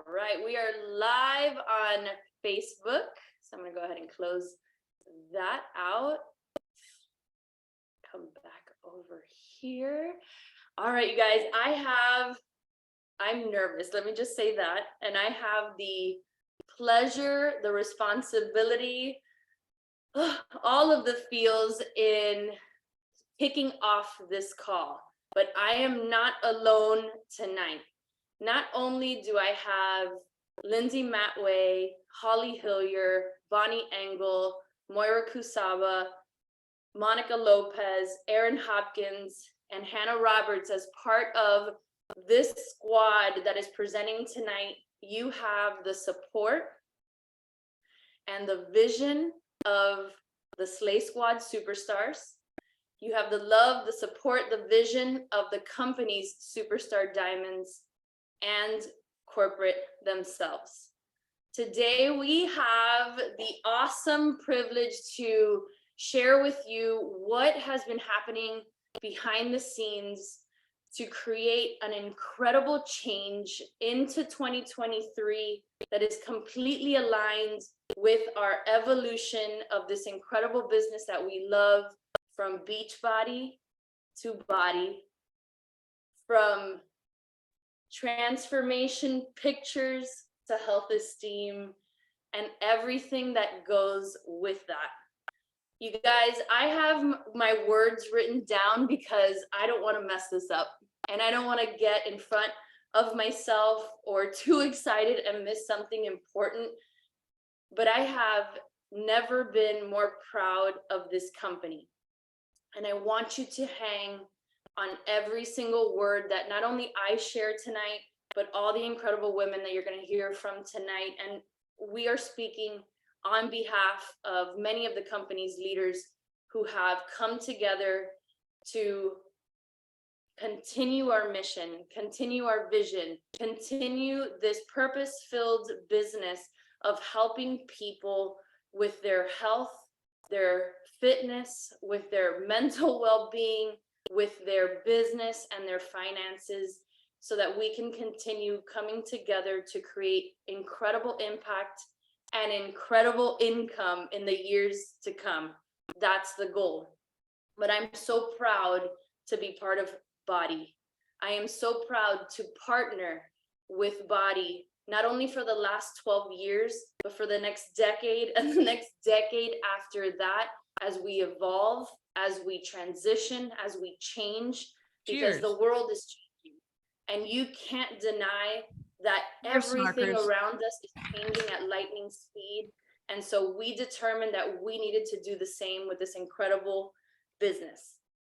right, we are live on Facebook. So I'm gonna go ahead and close that out. Come back over here. All right, you guys, I'm nervous. Let me just say that. And I have the pleasure, the responsibility, all of the feels in kicking off this call. But I am not alone tonight. Not only do I have Lindsay Matway, Holly Hillier, Bonnie Engel, Moira Kusaba, Monica Lopez, Aaron Hopkins, and Hannah Roberts as part of this squad that is presenting tonight, you have the support and the vision of the Slay Squad superstars. You have the love, the support, the vision of the company's superstar diamonds and corporate themselves. Today, we have the awesome privilege to share with you what has been happening behind the scenes to create an incredible change into 2023 that is completely aligned with our evolution of this incredible business that we love, from Beachbody to Body, from transformation pictures to health esteem, and everything that goes with that. You guys, I have my words written down because I don't want to mess this up, and I don't want to get in front of myself or too excited and miss something important. But I have never been more proud of this company. And I want you to hang on every single word that not only I share tonight, but all the incredible women that you're going to hear from tonight. And we are speaking on behalf of many of the company's leaders who have come together to continue our mission, continue our vision, continue this purpose-filled business of helping people with their health, their fitness, with their mental well-being, with their business and their finances, so that we can continue coming together to create incredible impact and incredible income in the years to come. That's the goal. But I'm so proud to be part of Body. I am so proud to partner with Body, not only for the last 12 years, but for the next decade and the next decade after that, as we evolve, as we transition, as we change, because the world is changing. And you can't deny that everything around us is changing at lightning speed. And so we determined that we needed to do the same with this incredible business.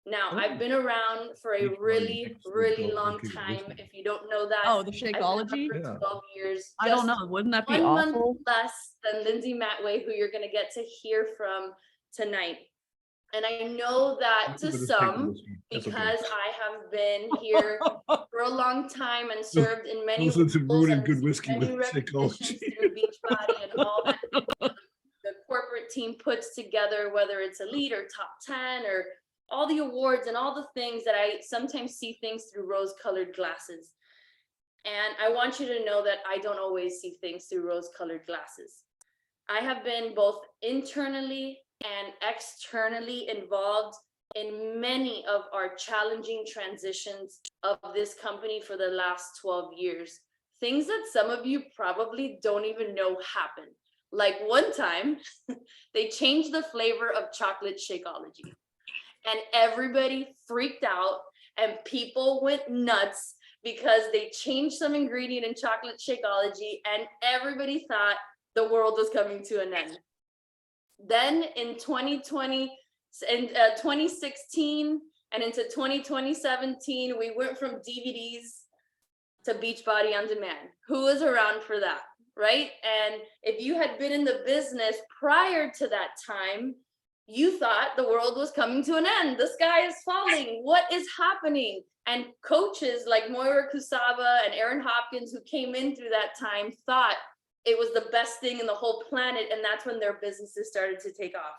Now, I've been around for a really, really long time. If you don't know that, oh, the Shakeology? for 12 years. I don't know. Wouldn't that be 1 awful? month less than Lindsay Matway, who you're going to get to hear from tonight. And I know that to some, because I have been here for a long time and served in many roles and good whiskey many recognitions through Beachbody and all that the corporate team puts together, whether it's elite or top 10 or all the awards and all the things that I sometimes see things through rose-colored glasses. And I want you to know that I don't always see things through rose-colored glasses. I have been both internally and externally involved in many of our challenging transitions of this company for the last 12 years. Things that some of you probably don't even know happened. Like one time, they changed the flavor of chocolate Shakeology. And everybody freaked out and people went nuts because they changed some ingredient in chocolate Shakeology and everybody thought the world was coming to an end. Then in 2020 and 2016 and into 2017, we went from DVDs to Beachbody on Demand. Who was around for that, right? And if you had been in the business prior to that time, you thought the world was coming to an end. The sky is falling. What is happening? And coaches like Moira Kusaba and Aaron Hopkins, who came in through that time, thought it was the best thing in the whole planet. And that's when their businesses started to take off.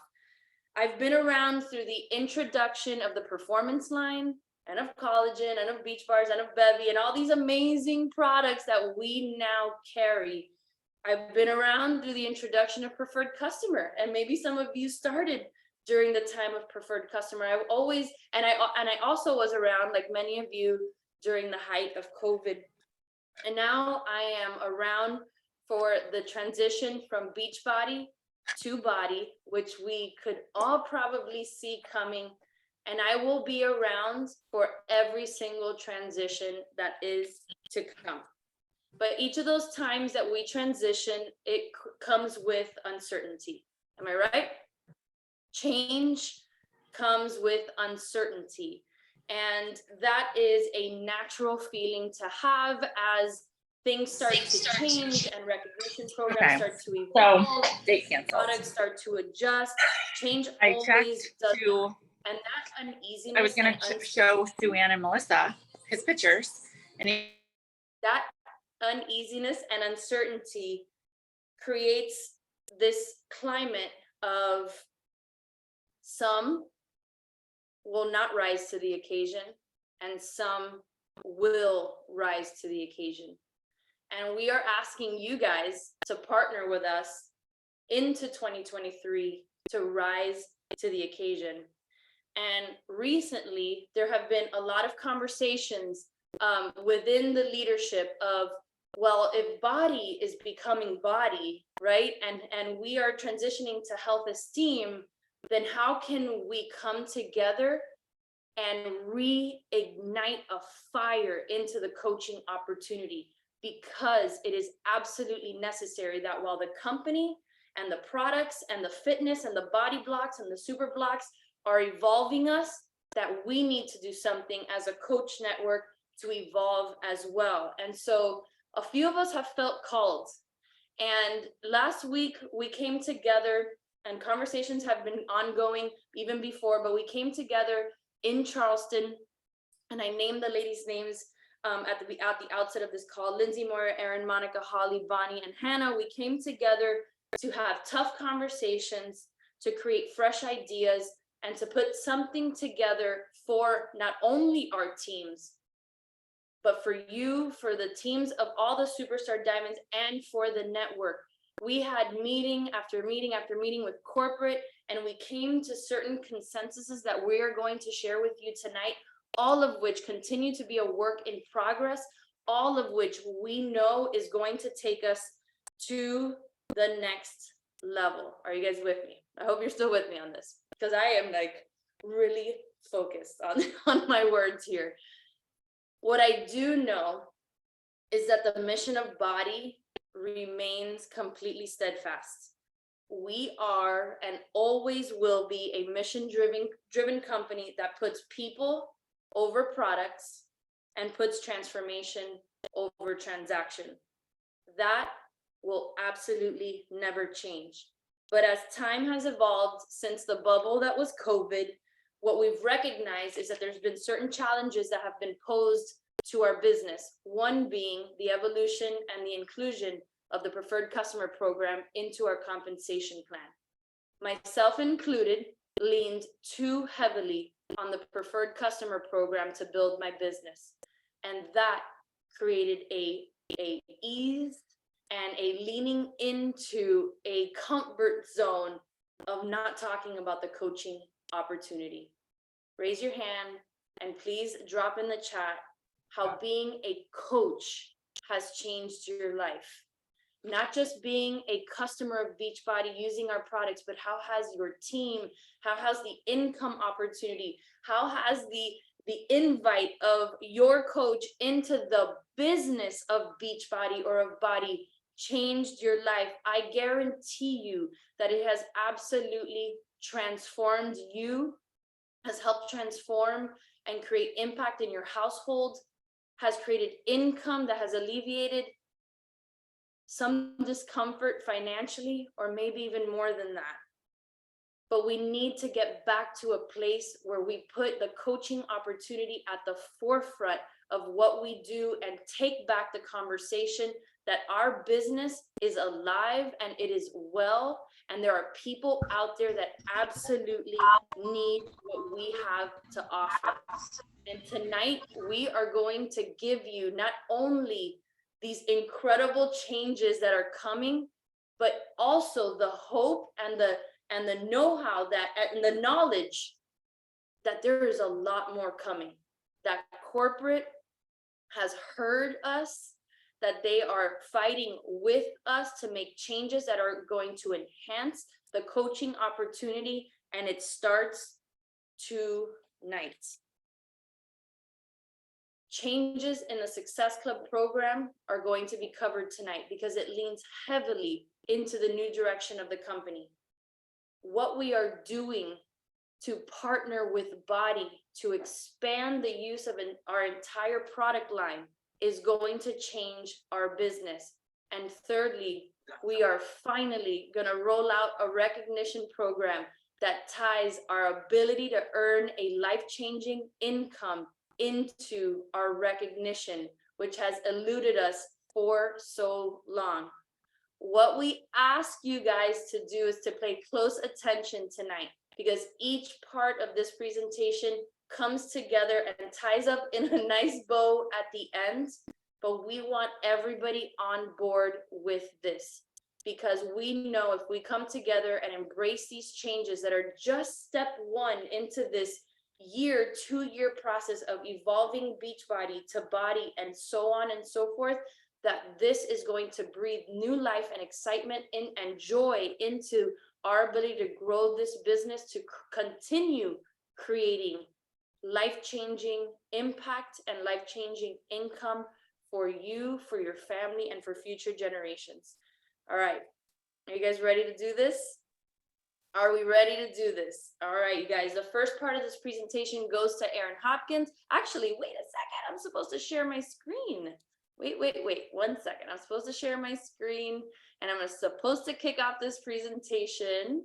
I've been around through the introduction of the performance line and of collagen and of beach bars and of bevy and all these amazing products that we now carry. I've been around through the introduction of preferred customer, and maybe some of you started during the time of preferred customer. I've always, and I also was around, like many of you, during the height of COVID. And now I am around for the transition from Beachbody to Body, which we could all probably see coming. And I will be around for every single transition that is to come. But each of those times that we transition, it comes with uncertainty. Am I right? Change comes with uncertainty. And that is a natural feeling to have as things start to change and recognition programs start to evolve, products start to adjust. Change always does. And that uneasiness. I was going to show Sue Ann and Melissa his pictures, and that uneasiness and uncertainty creates this climate of some will not rise to the occasion and some will rise to the occasion. And we are asking you guys to partner with us into 2023 to rise to the occasion. And recently, there have been a lot of conversations within the leadership of, well, if body is becoming body, right? And we are transitioning to health esteem, then how can we come together and reignite a fire into the coaching opportunity? Because it is absolutely necessary that while the company and the products and the fitness and the body blocks and the super blocks are evolving us, that we need to do something as a coach network to evolve as well. And so a few of us have felt called. And last week we came together, and conversations have been ongoing even before, but we came together in Charleston, and I named the ladies' names at the outset of this call: Lindsay, Moira, Erin, Monica, Holly, Bonnie, and Hannah. We came together to have tough conversations, to create fresh ideas, and to put something together for not only our teams, but for you, for the teams of all the Superstar Diamonds, and for the network. We had meeting after meeting after meeting with corporate, and we came to certain consensuses that we are going to share with you tonight, all of which continue to be a work in progress, all of which we know is going to take us to the next level. Are you guys with me? I hope you're still with me on this, because I am like really focused on my words here. What I do know is that the mission of Body remains completely steadfast. We are and always will be a mission-driven company that puts people over products and puts transformation over transaction. That will absolutely never change. But as time has evolved since the bubble that was COVID, what we've recognized is that there's been certain challenges that have been posed to our business. One being the evolution and the inclusion of the preferred customer program into our compensation plan. Myself included, leaned too heavily on the preferred customer program to build my business. And that created a ease and a leaning into a comfort zone of not talking about the coaching opportunity. Raise your hand and please drop in the chat how being a coach has changed your life. Not just being a customer of Beachbody using our products, but how has your team, how has the income opportunity, how has the invite of your coach into the business of Beachbody or of Body changed your life? I guarantee you that it has absolutely transformed you, has helped transform and create impact in your household, has created income that has alleviated some discomfort financially, or maybe even more than that. but we need to get back to a place where we put the coaching opportunity at the forefront of what we do and take back the conversation that our business is alive and it is well, and there are people out there that absolutely need what we have to offer. And tonight we are going to give you not only these incredible changes that are coming, but also the hope and the know-how that and the knowledge that there is a lot more coming, that corporate has heard us, that they are fighting with us to make changes that are going to enhance the coaching opportunity, and it starts tonight. Changes in the Success Club program are going to be covered tonight because it leans heavily into the new direction of the company. What we are doing to partner with Body to expand the use of our entire product line is going to change our business. And thirdly, we are finally going to roll out a recognition program that ties our ability to earn a life-changing income into our recognition, which has eluded us for so long. What we ask you guys to do is to pay close attention tonight, because each part of this presentation comes together and ties up in a nice bow at the end, but we want everybody on board with this, because we know if we come together and embrace these changes that are just step one into this year, 2-year process of evolving Beachbody to Body and so on and so forth, that this is going to breathe new life and excitement and joy into our ability to grow this business, to continue creating life-changing impact and life-changing income for you, for your family, and for future generations. All right, are you guys ready to do this? Are we ready to do this? All right, you guys, the first part of this presentation goes to Erin Hopkins. Actually, wait a second, I'm supposed to share my screen. Wait, 1 second. I'm supposed to share my screen and I'm supposed to kick off this presentation.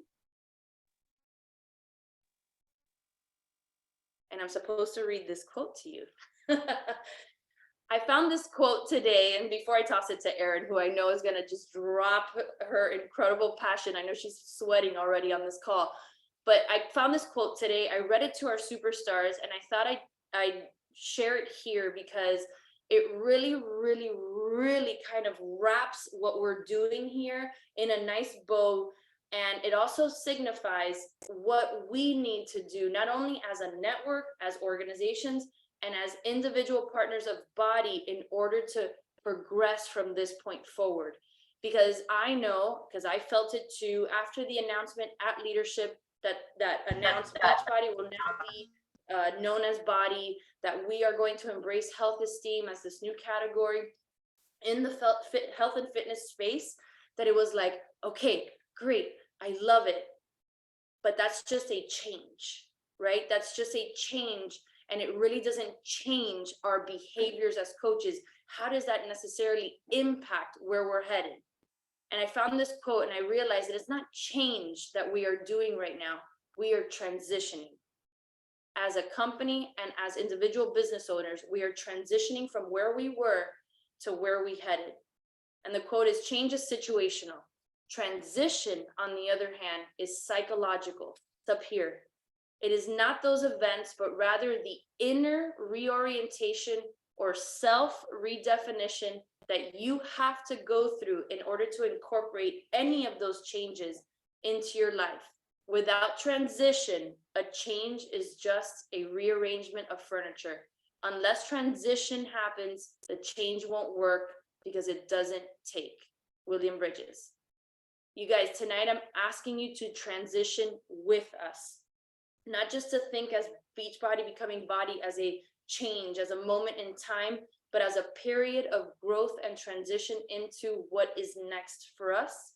And I'm supposed to read this quote to you. I found this quote today, and before I toss it to Erin, who I know is going to just drop her incredible passion. I know she's sweating already on this call, but I found this quote today. I read it to our superstars, and I thought I'd share it here because it really, really, really kind of wraps what we're doing here in a nice bow. And it also signifies what we need to do, not only as a network, as organizations, and as individual partners of Body in order to progress from this point forward. Because I know, because I felt it too, after the announcement at leadership that announced Beachbody will now be known as Body, that we are going to embrace health esteem as this new category in the health and fitness space, that it was like, okay, great, I love it. But that's just a change, right? That's just a change. And it really doesn't change our behaviors as coaches. How does that necessarily impact where we're headed? And I found this quote and I realized that it's not change that we are doing right now. We are transitioning. As a company and as individual business owners, we are transitioning from where we were to where we headed. And the quote is, change is situational. Transition, on the other hand, is psychological. It's up here. It is not those events, but rather the inner reorientation or self-redefinition that you have to go through in order to incorporate any of those changes into your life. Without transition, a change is just a rearrangement of furniture. Unless transition happens, the change won't work because it doesn't take. William Bridges. You guys, tonight I'm asking you to transition with us. Not just to think as Beachbody becoming Body as a change, as a moment in time, but as a period of growth and transition into what is next for us,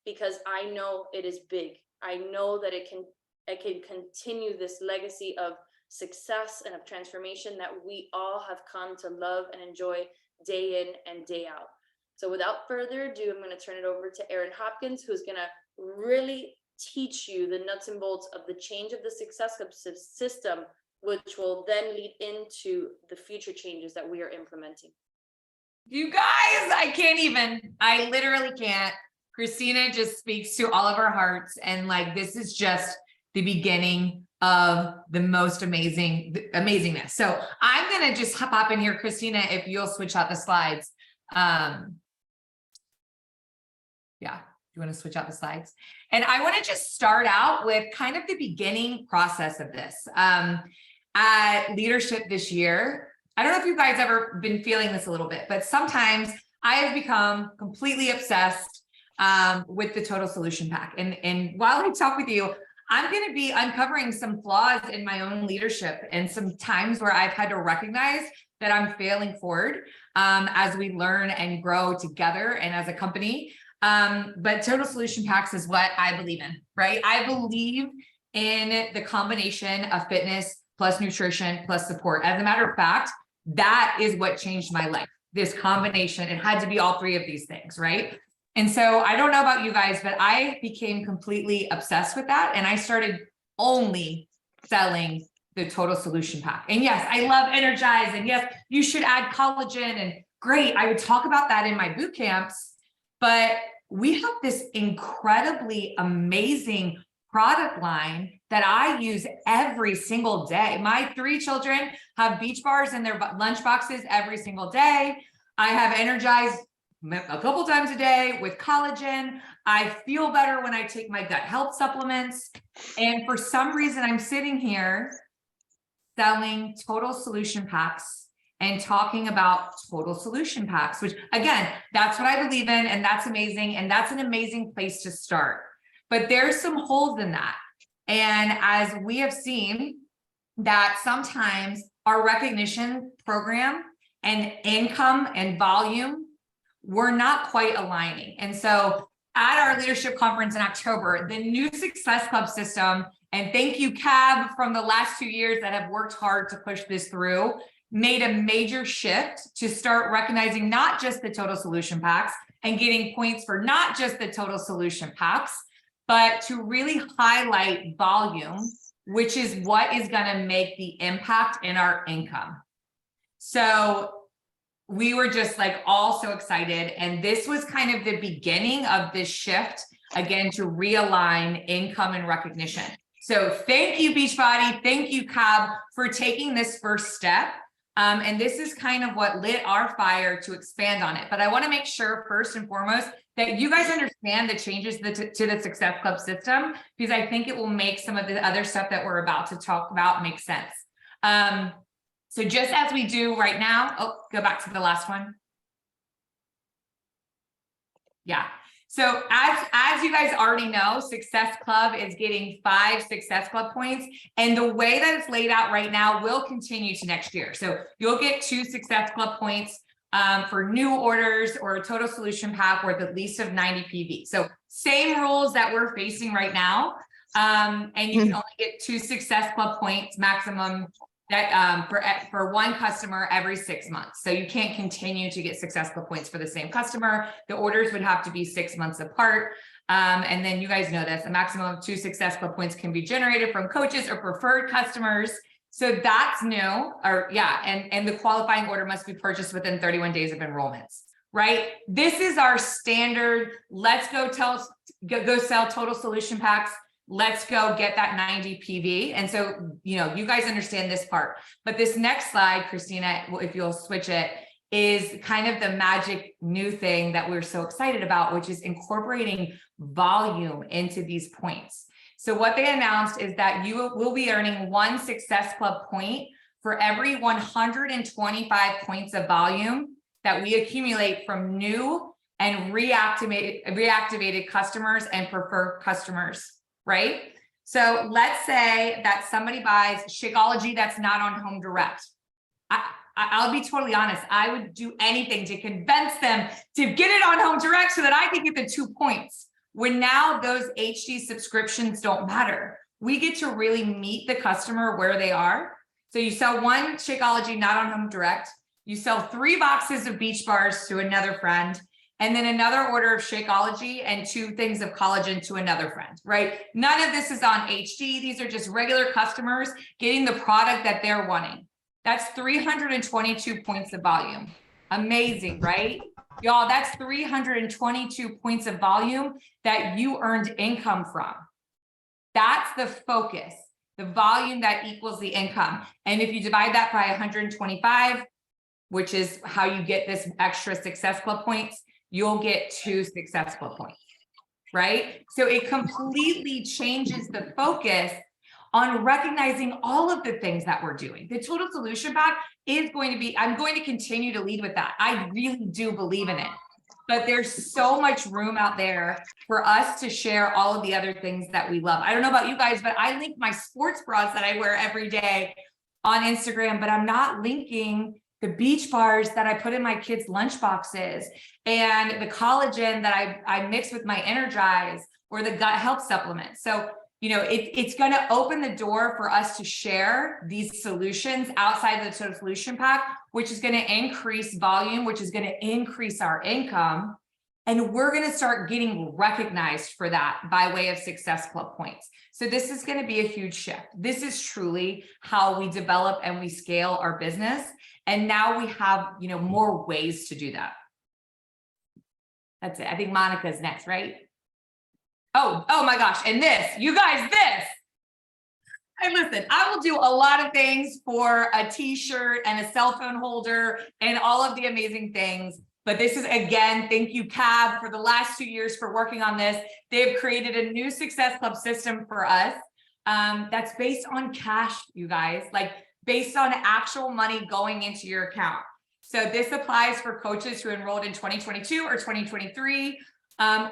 because I know it is big. I know that it can continue this legacy of success and of transformation that we all have come to love and enjoy day in and day out. So without further ado, I'm going to turn it over to Erin Hopkins, who's going to really teach you the nuts and bolts of the change of the Success Club system, which will then lead into the future changes that we are implementing. You guys, I literally can't. Christina just speaks to all of our hearts. And like, this is just the beginning of the most amazingness. So I'm going to just hop in here, Christina, if you'll switch out the slides. Yeah, you want to switch out the slides? And I want to just start out with kind of the beginning process of this. At leadership this year, I don't know if you guys ever been feeling this a little bit, but sometimes I have become completely obsessed with the total solution pack. And while I talk with you, I'm going to be uncovering some flaws in my own leadership and some times where I've had to recognize that I'm failing forward as we learn and grow together and as a company. But total solution packs is what I believe in, right? I believe in the combination of fitness plus nutrition plus support. As a matter of fact, that is what changed my life. This combination, it had to be all three of these things, right? And so I don't know about you guys, but I became completely obsessed with that. And I started only selling the total solution pack. And yes, I love Energize. And yes, you should add collagen. And great, I would talk about that in my boot camps. But we have this incredibly amazing product line that I use every single day. My 3 children have Beach Bars in their lunch boxes every single day. I have Energize a couple times a day with collagen. I feel better when I take my gut health supplements. And for some reason, I'm sitting here selling total solution packs and talking about total solution packs, which again, that's what I believe in. And that's amazing. And that's an amazing place to start. But there's some holes in that. And as we have seen that sometimes our recognition program and income and volume, we're not quite aligning. And so at our leadership conference in October, the new Success Club system, and thank you, Cab, from the last 2 years that have worked hard to push this through, made a major shift to start recognizing not just the total solution packs and getting points for not just the total solution packs, but to really highlight volume, which is what is going to make the impact in our income. So we were just like all so excited. And this was kind of the beginning of this shift, again, to realign income and recognition. So thank you, Beachbody. Thank you, Cab, for taking this first step. And this is kind of what lit our fire to expand on it. But I want to make sure first and foremost that you guys understand the changes to the Success Club system, because I think it will make some of the other stuff that we're about to talk about make sense. So just as we do right now, go back to the last one. Yeah. So as you guys already know, Success Club is getting 5 Success Club points. And the way that it's laid out right now will continue to next year. So you'll get 2 Success Club points for new orders or a total solution pack worth at least of 90 PV. So same rules that we're facing right now. And you can only get 2 Success Club points maximum that for one customer every 6 months. So you can't continue to get Success Club points for the same customer. The orders would have to be 6 months apart. And then you guys know this, a maximum of 2 Success Club points can be generated from coaches or preferred customers. So that's new, or yeah, and the qualifying order must be purchased within 31 days of enrollments, right? This is our standard. Let's go sell total solution packs. Let's go get that 90 PV. And so, you know, you guys understand this part, but this next slide, Christina, if you'll switch it, is kind of the magic new thing that we're so excited about, which is incorporating volume into these points. So what they announced is that you will be earning 1 Success Club point for every 125 points of volume that we accumulate from new and reactivated customers and preferred customers, right? So let's say that somebody buys Shakeology that's not on Home Direct. I'll be totally honest. I would do anything to convince them to get it on Home Direct so that I can get the 2 points. When now those HD subscriptions don't matter, we get to really meet the customer where they are. So you sell 1 Shakeology not on Home Direct, you sell 3 boxes of Beach Bars to another friend, and then another order of Shakeology and 2 things of collagen to another friend, right? None of this is on HD. These are just regular customers getting the product that they're wanting. That's 322 points of volume. Amazing, right? Y'all, that's 322 points of volume that you earned income from. That's the focus, the volume that equals the income. And if you divide that by 125, which is how you get this extra Success Club points, you'll get 2 Success Club points, right? So it completely changes the focus on recognizing all of the things that we're doing. The Total Solution Pack is going to be, I'm going to continue to lead with that. I really do believe in it. But there's so much room out there for us to share all of the other things that we love. I don't know about you guys, but I link my sports bras that I wear every day on Instagram, but I'm not linking the beach bars that I put in my kids' lunch boxes and the collagen that I mix with my Energize or the gut health supplement. So, you know, it's going to open the door for us to share these solutions outside of the Total Solution Pack, which is going to increase volume, which is going to increase our income. And we're going to start getting recognized for that by way of Success Club points. So this is going to be a huge shift. This is truly how we develop and we scale our business. And now we have, you know, more ways to do that. That's it. I think Monica's next, right? Oh my gosh. And this, you guys, this. Hey, listen, I will do a lot of things for a t-shirt and a cell phone holder and all of the amazing things. But this is, again, thank you, Cab, for the last 2 years for working on this. They've created a new Success Club system for us that's based on cash, you guys, like based on actual money going into your account. So this applies for coaches who enrolled in 2022 or 2023.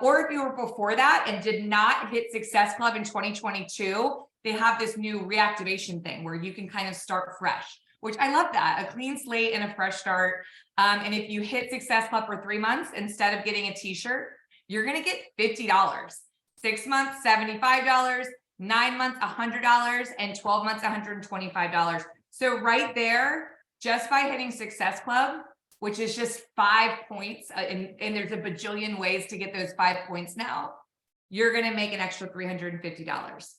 Or if you were before that and did not hit Success Club in 2022, they have this new reactivation thing where you can kind of start fresh, which I love that, a clean slate and a fresh start. And if you hit Success Club for 3 months, instead of getting a t-shirt, you're going to get $50, 6 months, $75, 9 months, $100, and 12 months, $125. So right there, just by hitting Success Club, which is just 5 points, and there's a bajillion ways to get those 5 points now, you're going to make an extra $350.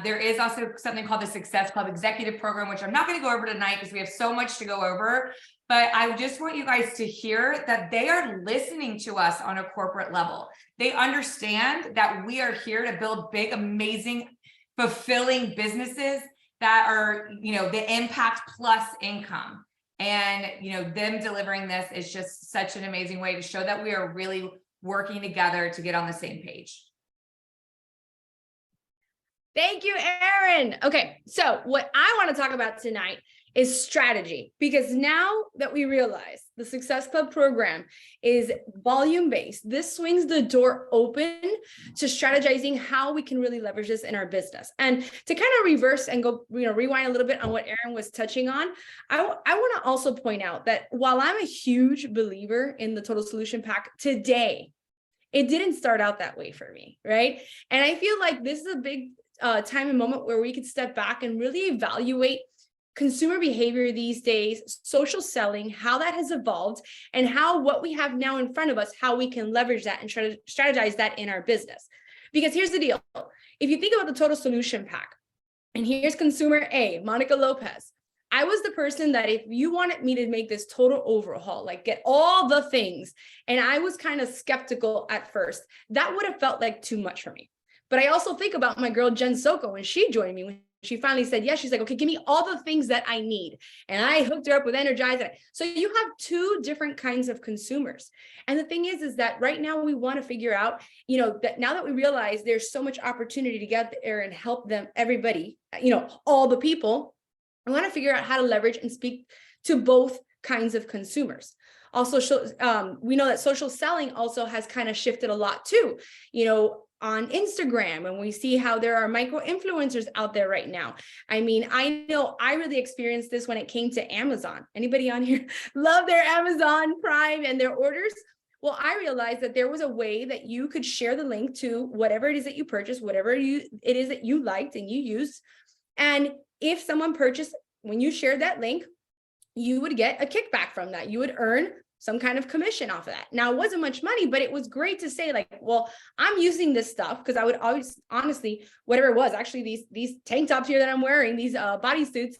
There is also something called the Success Club Executive Program, which I'm not going to go over tonight because we have so much to go over, but I just want you guys to hear that they are listening to us on a corporate level. They understand that we are here to build big, amazing, fulfilling businesses that are, you know, the impact plus income. And, you know, them delivering this is just such an amazing way to show that we are really working together to get on the same page. Thank you, Erin. Okay, so what I want to talk about tonight is strategy, because now that we realize the Success Club program is volume-based, this swings the door open to strategizing how we can really leverage this in our business. And to kind of reverse and go, you know, rewind a little bit on what Erin was touching on, I want to also point out that while I'm a huge believer in the Total Solution Pack today, it didn't start out that way for me, right? And I feel like this is a big time and moment where we could step back and really evaluate consumer behavior these days, social selling, how that has evolved, and how what we have now in front of us, how we can leverage that and try to strategize that in our business. Because here's the deal. If you think about the Total Solution Pack, and here's consumer A, Monica Lopez. I was the person that if you wanted me to make this total overhaul, like get all the things, and I was kind of skeptical at first, that would have felt like too much for me. But I also think about my girl, Jen Soko, when she joined me, when she finally said yes, she's like, okay, give me all the things that I need. And I hooked her up with Energize. So you have 2 different kinds of consumers. And the thing is that right now we want to figure out, you know, that now that we realize there's so much opportunity to get there and help them, everybody, you know, all the people, I want to figure out how to leverage and speak to both kinds of consumers. Also, we know that social selling also has kind of shifted a lot too, you know, on Instagram, and we see how there are micro influencers out there right now. I mean, I know I really experienced this when it came to Amazon. Anybody on here love their Amazon Prime and their orders? Well, I realized that there was a way that you could share the link to whatever it is that you purchased, whatever it is that you liked and you used. And if someone purchased, when you shared that link, you would get a kickback from that. You would earn some kind of commission off of that. Now, it wasn't much money, but it was great to say like, well, I'm using this stuff because I would always, honestly, whatever it was, actually these tank tops here that I'm wearing, these bodysuits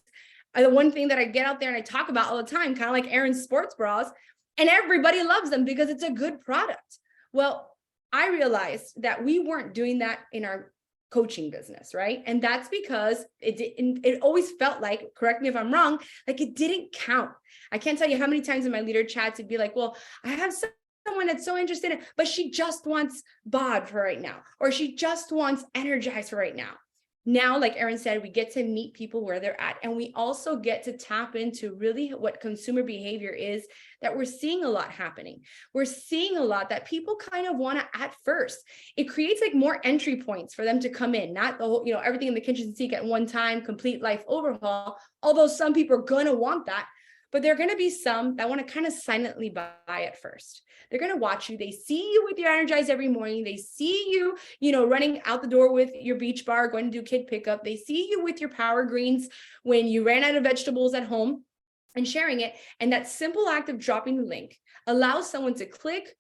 are the one thing that I get out there and I talk about all the time, kind of like Erin's sports bras, and everybody loves them because it's a good product. Well, I realized that we weren't doing that in our coaching business, right? And that's because it always felt like, correct me if I'm wrong, like it didn't count. I can't tell you how many times in my leader chats it'd be like, well, I have someone that's so interested in, but she just wants bod for right now, or she just wants energize for right now. Now, like Erin said, we get to meet people where they're at, and we also get to tap into really what consumer behavior is that we're seeing a lot happening. We're seeing a lot that people kind of want to at first. It creates like more entry points for them to come in, not the whole, everything in the kitchen sink at one time, complete life overhaul, although some people are going to want that. But there are going to be some that want to kind of silently buy at first. They're going to watch you. They see you with your Energize every morning. They see you, running out the door with your beach bar, going to do kid pickup. They see you with your Power Greens when you ran out of vegetables at home and sharing it. And that simple act of dropping the link allows someone to click,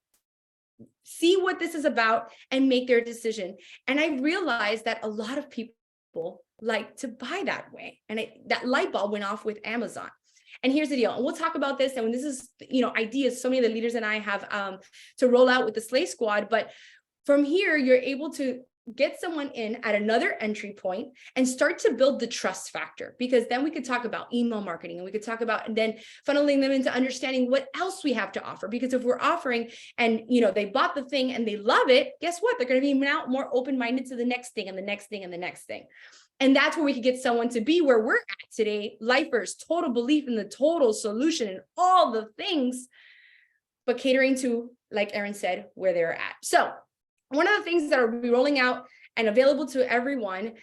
see what this is about, and make their decision. And I realized that a lot of people like to buy that way. And that light bulb went off with Amazon. And here's the deal, and we'll talk about this, and when this is, ideas so many of the leaders and I have to roll out with the Slay Squad, but from here, you're able to get someone in at another entry point and start to build the trust factor, because then we could talk about email marketing, and we could talk about, and then funneling them into understanding what else we have to offer. Because if we're offering and, they bought the thing and they love it, guess what? They're going to be now more open-minded to the next thing and the next thing and the next thing. And that's where we could get someone to be where we're at today, lifers, total belief in the total solution and all the things, but catering to, like Erin said, where they're at. So one of the things that will be rolling out and available to everyone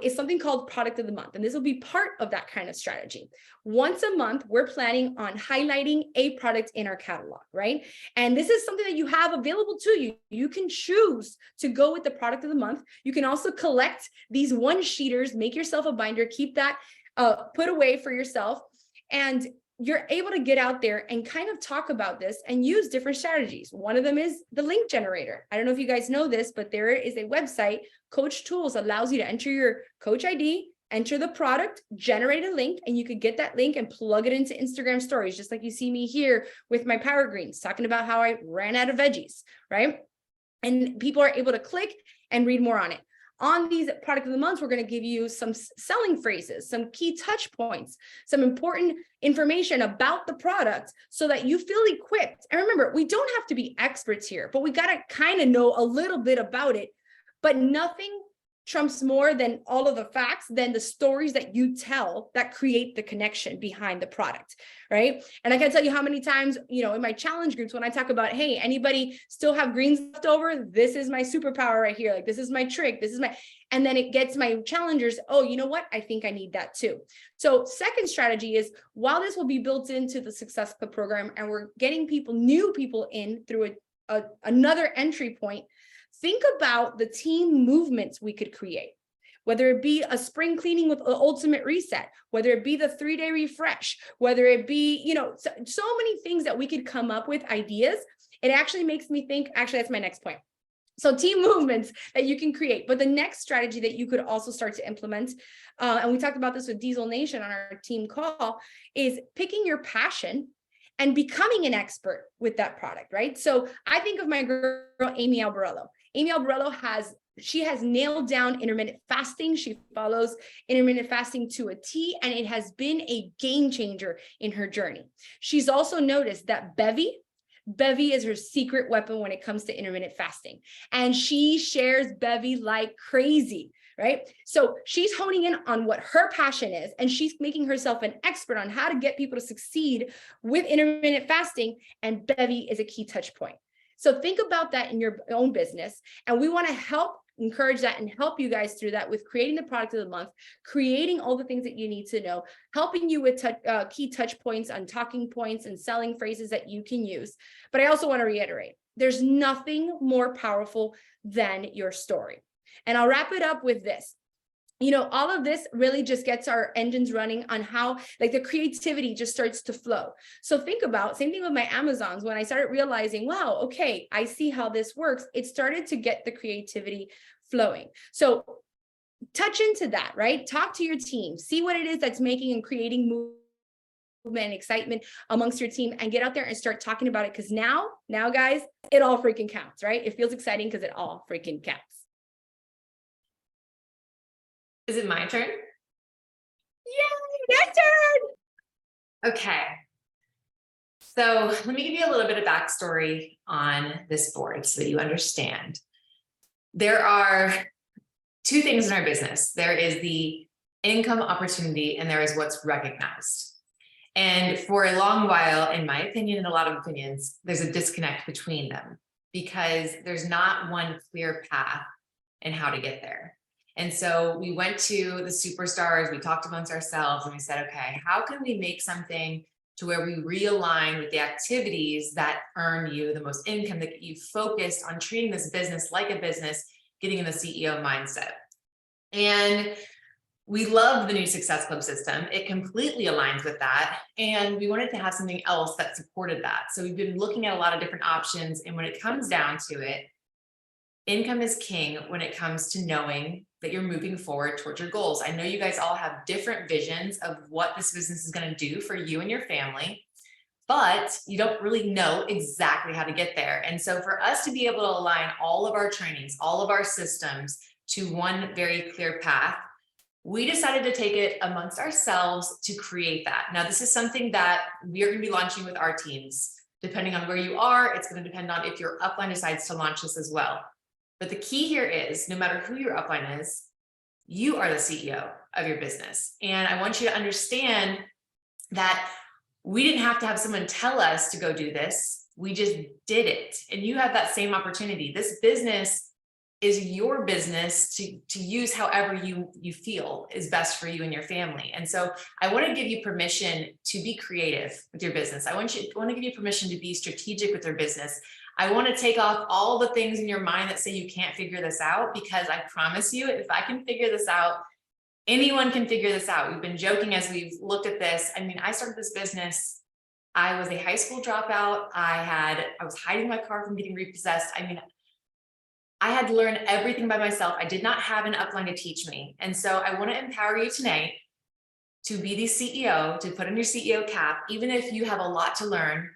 is something called Product of the Month. And this will be part of that kind of strategy. Once a month, we're planning on highlighting a product in our catalog, right? And this is something that you have available to you. You can choose to go with the Product of the Month. You can also collect these one-sheeters, make yourself a binder, keep that put away for yourself. And you're able to get out there and kind of talk about this and use different strategies. One of them is the link generator. I don't know if you guys know this, but there is a website, Coach Tools, allows you to enter your coach ID, enter the product, generate a link, and you could get that link and plug it into Instagram stories, just like you see me here with my Power Greens, talking about how I ran out of veggies, right? And people are able to click and read more on it. On these Product of the Month, we're going to give you some selling phrases, some key touch points, some important information about the product so that you feel equipped. And remember, we don't have to be experts here, but we got to kind of know a little bit about it. But nothing trumps more than all of the facts than the stories that you tell that create the connection behind the product, right? And I can tell you how many times, in my challenge groups, when I talk about, hey, anybody still have greens left over? This is my superpower right here. Like, this is my trick. And then it gets my challengers, oh, you know what? I think I need that too. So second strategy is, while this will be built into the Success Club program and we're getting new people in through another entry point, think about the team movements we could create, whether it be a spring cleaning with an ultimate reset, whether it be the 3-day refresh, whether it be, so many things that we could come up with ideas. It actually makes me think, actually, that's my next point. So team movements that you can create. But the next strategy that you could also start to implement, and we talked about this with Diesel Nation on our team call, is picking your passion and becoming an expert with that product, right? So I think of my girl, Amy Albarello. Amy Albarello has nailed down intermittent fasting. She follows intermittent fasting to a T, and it has been a game changer in her journey. She's also noticed that Bevy is her secret weapon when it comes to intermittent fasting. And she shares Bevy like crazy, right? So she's honing in on what her passion is, and she's making herself an expert on how to get people to succeed with intermittent fasting. And Bevy is a key touch point. So think about that in your own business. And we want to encourage that and help you guys through that with creating the Product of the Month, creating all the things that you need to know, helping you with key touch points on talking points and selling phrases that you can use. But I also want to reiterate, there's nothing more powerful than your story. And I'll wrap it up with this. all of this really just gets our engines running on how like the creativity just starts to flow. So think about, same thing with my Amazons. When I started realizing, wow, okay, I see how this works, it started to get the creativity flowing. So touch into that, right? Talk to your team, see what it is that's making and creating movement and excitement amongst your team, and get out there and start talking about it. Because now guys, it all freaking counts, right? It feels exciting because it all freaking counts. Is it my turn? Yay, your turn. Okay. So let me give you a little bit of backstory on this board so that you understand. There are two things in our business. There is the income opportunity and there is what's recognized. And for a long while, in my opinion, and a lot of opinions, there's a disconnect between them because there's not one clear path in how to get there. And so we went to the superstars, we talked amongst ourselves and we said, okay, how can we make something to where we realign with the activities that earn you the most income, that get you focused on treating this business like a business, getting in the CEO mindset. And we love the new Success Club system. It completely aligns with that. And we wanted to have something else that supported that. So we've been looking at a lot of different options. And when it comes down to it, income is king when it comes to knowing that you're moving forward towards your goals. I know you guys all have different visions of what this business is going to do for you and your family, but you don't really know exactly how to get there. And so for us to be able to align all of our trainings, all of our systems to one very clear path, we decided to take it amongst ourselves to create that. Now, this is something that we are going to be launching with our teams. Depending on where you are, it's going to depend on if your upline decides to launch this as well. But the key here is, no matter who your upline is, you are the CEO of your business. And I want you to understand that we didn't have to have someone tell us to go do this. We just did it. And you have that same opportunity. This business is your business to use however you feel is best for you and your family. And so I want to give you permission to be creative with your business. I want to give you permission to be strategic with your business. I want to take off all the things in your mind that say you can't figure this out, because I promise you, if I can figure this out, anyone can figure this out. We've been joking as we've looked at this. I mean, I started this business. I was a high school dropout. I was hiding my car from getting repossessed. I mean, I had to learn everything by myself. I did not have an upline to teach me. And so I want to empower you tonight to be the CEO, to put on your CEO cap. Even if you have a lot to learn,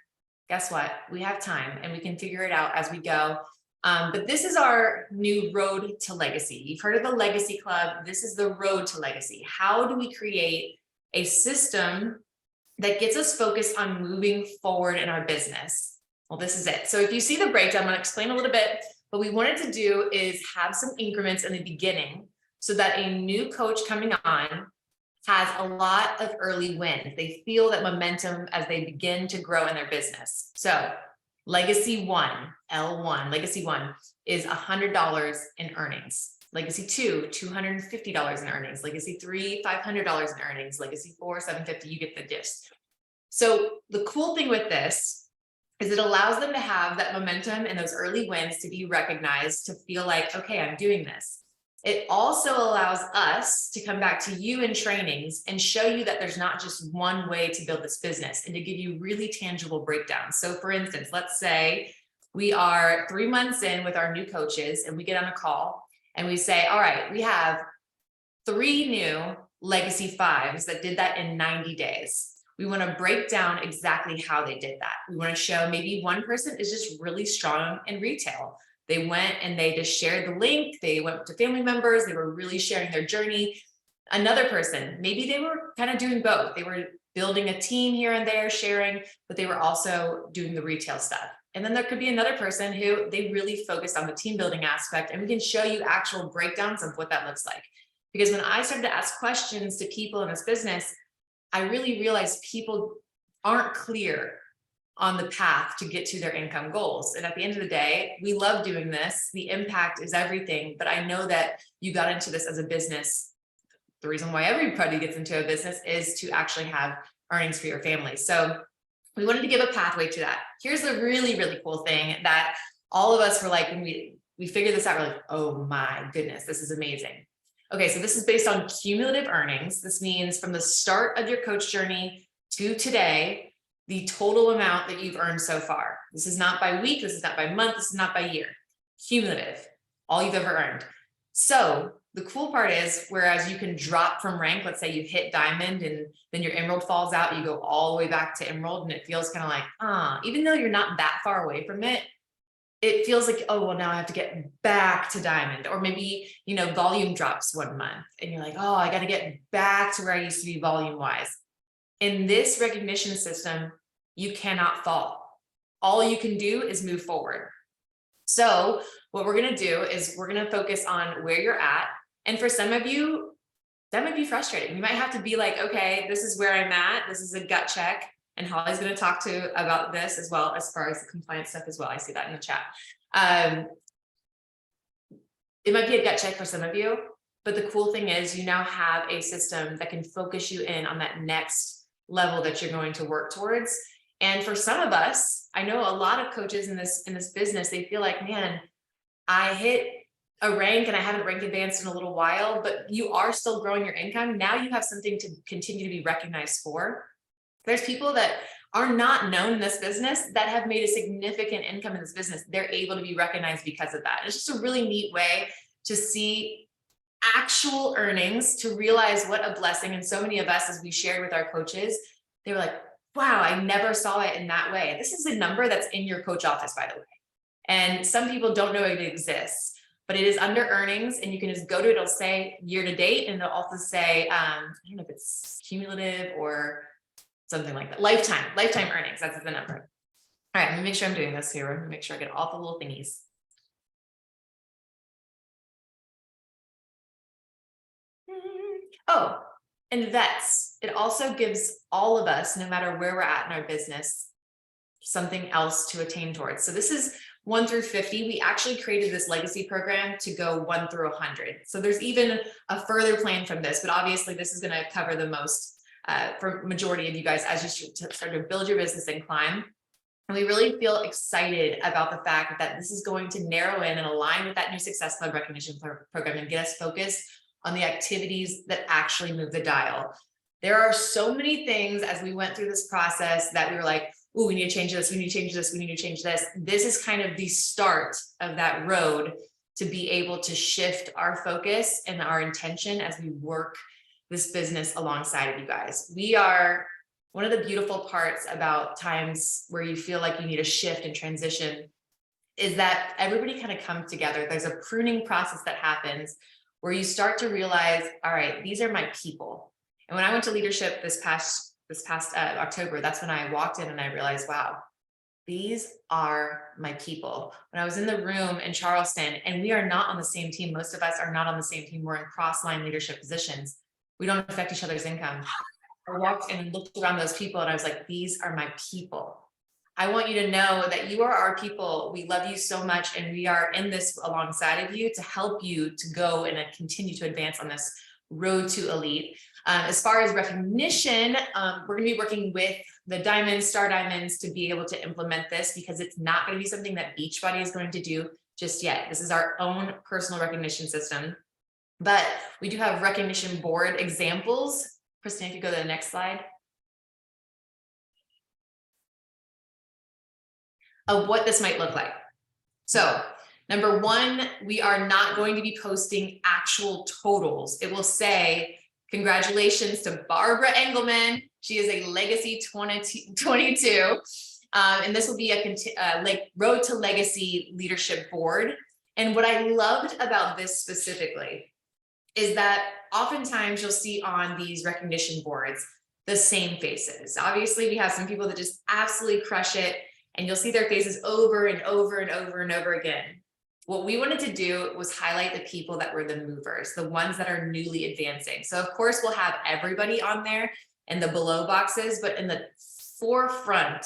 guess what? We have time and we can figure it out as we go. But this is our new road to legacy. You've heard of the Legacy Club. This is the road to legacy. How do we create a system that gets us focused on moving forward in our business? Well, this is it. So if you see the breakdown, I'm going to explain a little bit. What we wanted to do is have some increments in the beginning so that a new coach coming on has a lot of early wins. They feel that momentum as they begin to grow in their business. So Legacy 1, L1, Legacy 1 is $100 in earnings. Legacy 2, $250 in earnings. Legacy 3, $500 in earnings. Legacy 4, $750, you get the gist. So the cool thing with this is it allows them to have that momentum and those early wins to be recognized, to feel like, okay, I'm doing this. It also allows us to come back to you in trainings and show you that there's not just one way to build this business, and to give you really tangible breakdowns. So for instance, let's say we are 3 months in with our new coaches and we get on a call and we say, all right, we have 3 new Legacy 5s that did that in 90 days. We want to break down exactly how they did that. We want to show maybe one person is just really strong in retail. They went and they just shared the link. They went to family members. They were really sharing their journey. Another person, maybe they were kind of doing both. They were building a team here and there, sharing, but they were also doing the retail stuff. And then there could be another person who they really focused on the team building aspect, and we can show you actual breakdowns of what that looks like. Because when I started to ask questions to people in this business, I really realized people aren't clear on the path to get to their income goals. And at the end of the day, we love doing this. The impact is everything, but I know that you got into this as a business. The reason why everybody gets into a business is to actually have earnings for your family. So we wanted to give a pathway to that. Here's the really, really cool thing that all of us were like, when we figured this out, we're like, oh my goodness, this is amazing. Okay, so this is based on cumulative earnings. This means from the start of your coach journey to today, the total amount that you've earned so far. This is not by week, this is not by month, this is not by year. Cumulative, all you've ever earned. So the cool part is, whereas you can drop from rank, let's say you hit diamond and then your emerald falls out, you go all the way back to emerald, and it feels kind of like, even though you're not that far away from it, it feels like, oh, well, now I have to get back to diamond. Or maybe, volume drops one month and you're like, oh, I got to get back to where I used to be volume wise. In this recognition system, you cannot fall. All you can do is move forward. So what we're going to do is we're going to focus on where you're at. And for some of you, that might be frustrating. You might have to be like, okay, this is where I'm at. This is a gut check. And Holly's going to talk about this as well, as far as the compliance stuff as well. I see that in the chat. It might be a gut check for some of you, but the cool thing is you now have a system that can focus you in on that next level that you're going to work towards. And for some of us, I know a lot of coaches in this business, they feel like, man, I hit a rank and I haven't rank advanced in a little while, but you are still growing your income. Now you have something to continue to be recognized for. There's people that are not known in this business that have made a significant income in this business. They're able to be recognized because of that. It's just a really neat way to see actual earnings, to realize what a blessing. And so many of us, as we shared with our coaches, they were like, wow, I never saw it in that way. This is a number that's in your coach office, by the way. And some people don't know it exists, but it is under earnings, and you can just go to it. It'll say year to date, and it'll also say, I don't know if it's cumulative or something like that. Lifetime earnings, that's the number. All right, let me make sure I'm doing this here. Let me make sure I get all the little thingies. Oh, and vets. It also gives all of us, no matter where we're at in our business, something else to attain towards. So this is 1 through 50. We actually created this legacy program to go 1 through 100. So there's even a further plan from this, but obviously this is going to cover the most for majority of you guys as you start to build your business and climb. And we really feel excited about the fact that this is going to narrow in and align with that new Success Club recognition program and get us focused on the activities that actually move the dial. There are so many things as we went through this process that we were like, oh, we need to change this, we need to change this, we need to change this. This is kind of the start of that road to be able to shift our focus and our intention as we work this business alongside of you guys. We are, one of the beautiful parts about times where you feel like you need a shift and transition is that everybody kind of comes together. There's a pruning process that happens where you start to realize, all right, these are my people. And when I went to leadership this past October, that's when I walked in and I realized, wow, these are my people. When I was in the room in Charleston, and we are not on the same team, most of us are not on the same team, we're in cross-line leadership positions. We don't affect each other's income. I walked in and looked around those people and I was like, these are my people. I want you to know that you are our people. We love you so much. And we are in this alongside of you to help you to go and continue to advance on this road to elite. As far as recognition, we're going to be working with the diamonds, star diamonds, to be able to implement this, because it's not going to be something that Beachbody is going to do just yet. This is our own personal recognition system. But we do have recognition board examples. Christine, if you go to the next slide. Of what this might look like. So number one, we are not going to be posting actual totals. It will say, congratulations to Barbara Engelman. She is a Legacy 2022. And this will be a Road to Legacy leadership board. And what I loved about this specifically is that oftentimes you'll see on these recognition boards the same faces. Obviously, we have some people that just absolutely crush it, and you'll see their faces over and over and over and over again. What we wanted to do was highlight the people that were the movers, the ones that are newly advancing. So of course, we'll have everybody on there in the below boxes, but in the forefront,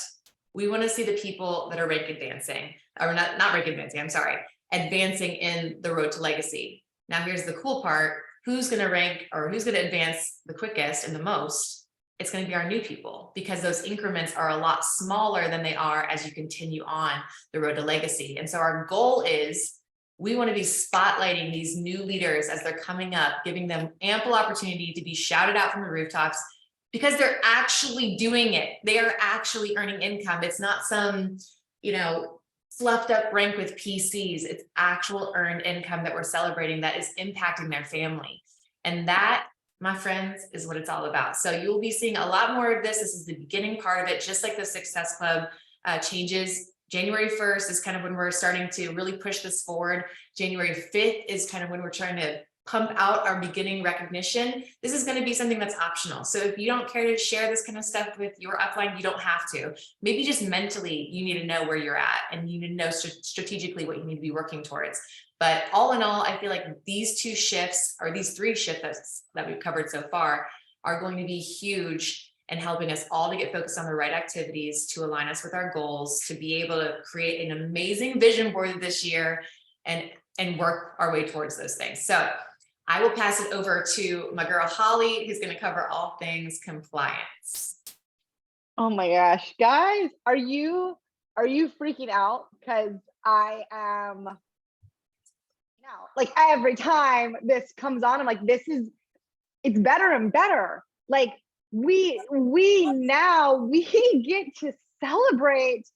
we want to see the people that are rank advancing, or not rank advancing, I'm sorry, advancing in the road to legacy. Now, here's the cool part. Who's going to rank, or who's going to advance the quickest and the most? It's going to be our new people, because those increments are a lot smaller than they are as you continue on the road to legacy. And so our goal is We want to be spotlighting these new leaders as they're coming up, giving them ample opportunity to be shouted out from the rooftops because they're actually doing it. They are actually earning income. It's not some, fluffed up rank with PCs. It's actual earned income that we're celebrating that is impacting their family. And that, my friends, is what it's all about. So you'll be seeing a lot more of this. This is the beginning part of it, just like the Success Club changes. January 1st is kind of when we're starting to really push this forward. January 5th is kind of when we're trying to pump out our beginning recognition. This is going to be something that's optional. So if you don't care to share this kind of stuff with your upline, you don't have to. Maybe just mentally, you need to know where you're at and you need to know strategically what you need to be working towards. But all in all, I feel like these 2 shifts, or these 3 shifts that we've covered so far, are going to be huge and helping us all to get focused on the right activities to align us with our goals, to be able to create an amazing vision board this year and work our way towards those things. So I will pass it over to my girl, Holly, who's going to cover all things compliance. Oh my gosh, guys, are you freaking out? Because I am now, like, every time this comes on, I'm like, it's better and better. Like, we get to celebrate,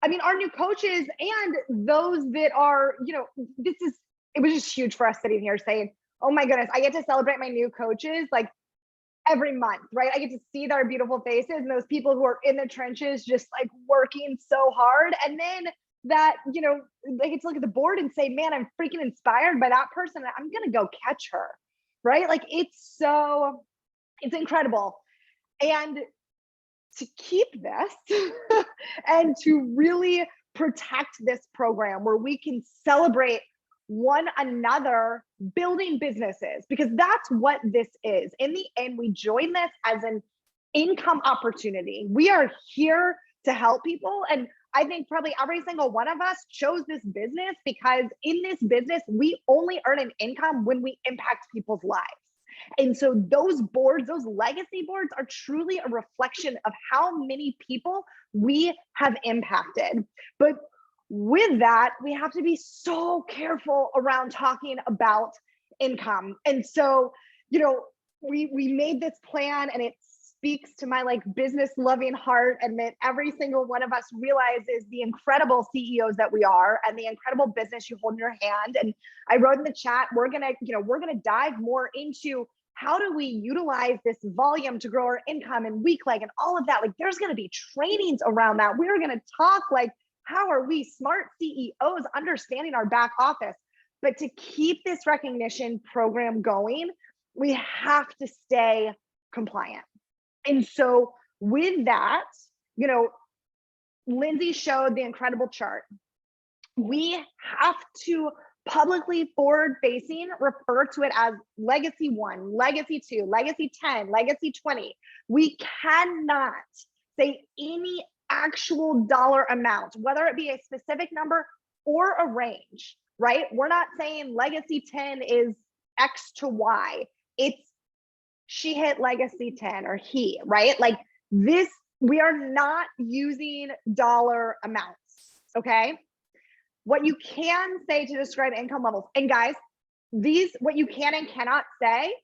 I mean, our new coaches and those that are, it was just huge for us sitting here saying, oh my goodness, I get to celebrate my new coaches like every month, right? I get to see their beautiful faces and those people who are in the trenches just like working so hard. And then that, I get to look at the board and say, man, I'm freaking inspired by that person. I'm going to go catch her, right? Like, it's incredible. And to keep this and to really protect this program where we can celebrate one another building businesses, because that's what this is. In the end, we join this as an income opportunity. We are here to help people. And I think probably every single one of us chose this business because in this business, we only earn an income when we impact people's lives. And so those boards, those legacy boards, are truly a reflection of how many people we have impacted. But with that, we have to be so careful around talking about income. And so, we made this plan, and it speaks to my business loving heart, and that every single one of us realizes the incredible CEOs that we are and the incredible business you hold in your hand. And I wrote in the chat, we're gonna dive more into how do we utilize this volume to grow our income and week leg and all of that. Like, there's gonna be trainings around that. We're gonna talk how are we smart CEOs understanding our back office? But to keep this recognition program going, we have to stay compliant. And so with that, Lindsay showed the incredible chart. We have to publicly forward facing refer to it as legacy 1, legacy 2, legacy 10, legacy 20. We cannot say any actual dollar amount, whether it be a specific number or a range, right? We're not saying legacy 10 is X to Y. It's she hit legacy 10 or he, right? Like this, we are not using dollar amounts, okay? What you can say to describe income levels, and guys, what you can and cannot say,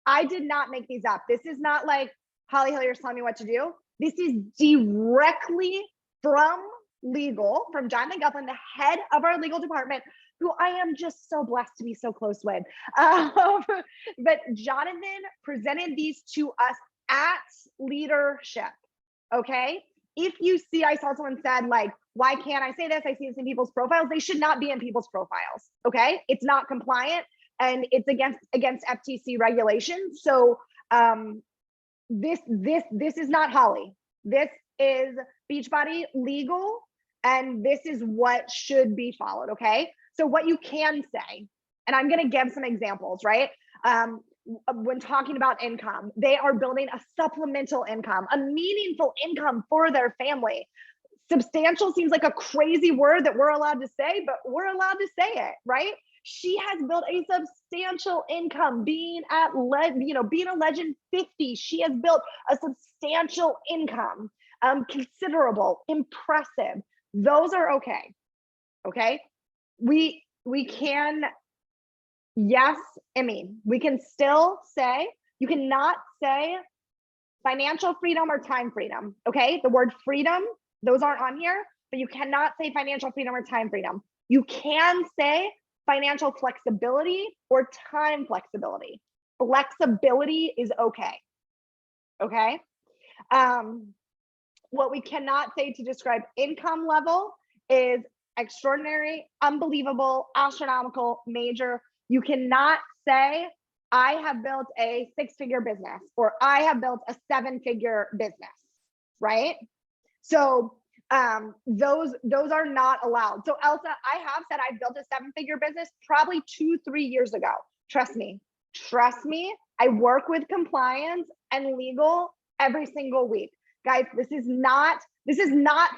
I did not make these up. This is not like Holly Hillier's telling me what to do. This is directly from legal, from Jonathan Guffin, the head of our legal department, who I am just so blessed to be so close with. But Jonathan presented these to us at leadership, okay? If you see, I saw someone said why can't I say this? I see this in people's profiles. They should not be in people's profiles, okay? It's not compliant and it's against FTC regulations. So this is not Holly. This is Beachbody legal, and this is what should be followed, okay? So what you can say, and I'm gonna give some examples, right? When talking about income, they are building a supplemental income, a meaningful income for their family. Substantial seems like a crazy word that we're allowed to say, but we're allowed to say it, right? She has built a substantial income being being a legend 50. She has built a substantial income, considerable, impressive. Those are okay. Okay. We we can, yes, I mean, we can still say, you cannot say financial freedom or time freedom, okay? The word freedom, those aren't on here, but you cannot say financial freedom or time freedom. You can say financial flexibility or time flexibility. Flexibility is okay, okay? What we cannot say to describe income level is extraordinary, unbelievable, astronomical, major. You cannot say, I have built a 6-figure business or I have built a 7-figure business, right? So those are not allowed. So Elsa, I have said I built a 7-figure business probably 2-3 years ago. Trust me, I work with compliance and legal every single week. Guys, this is not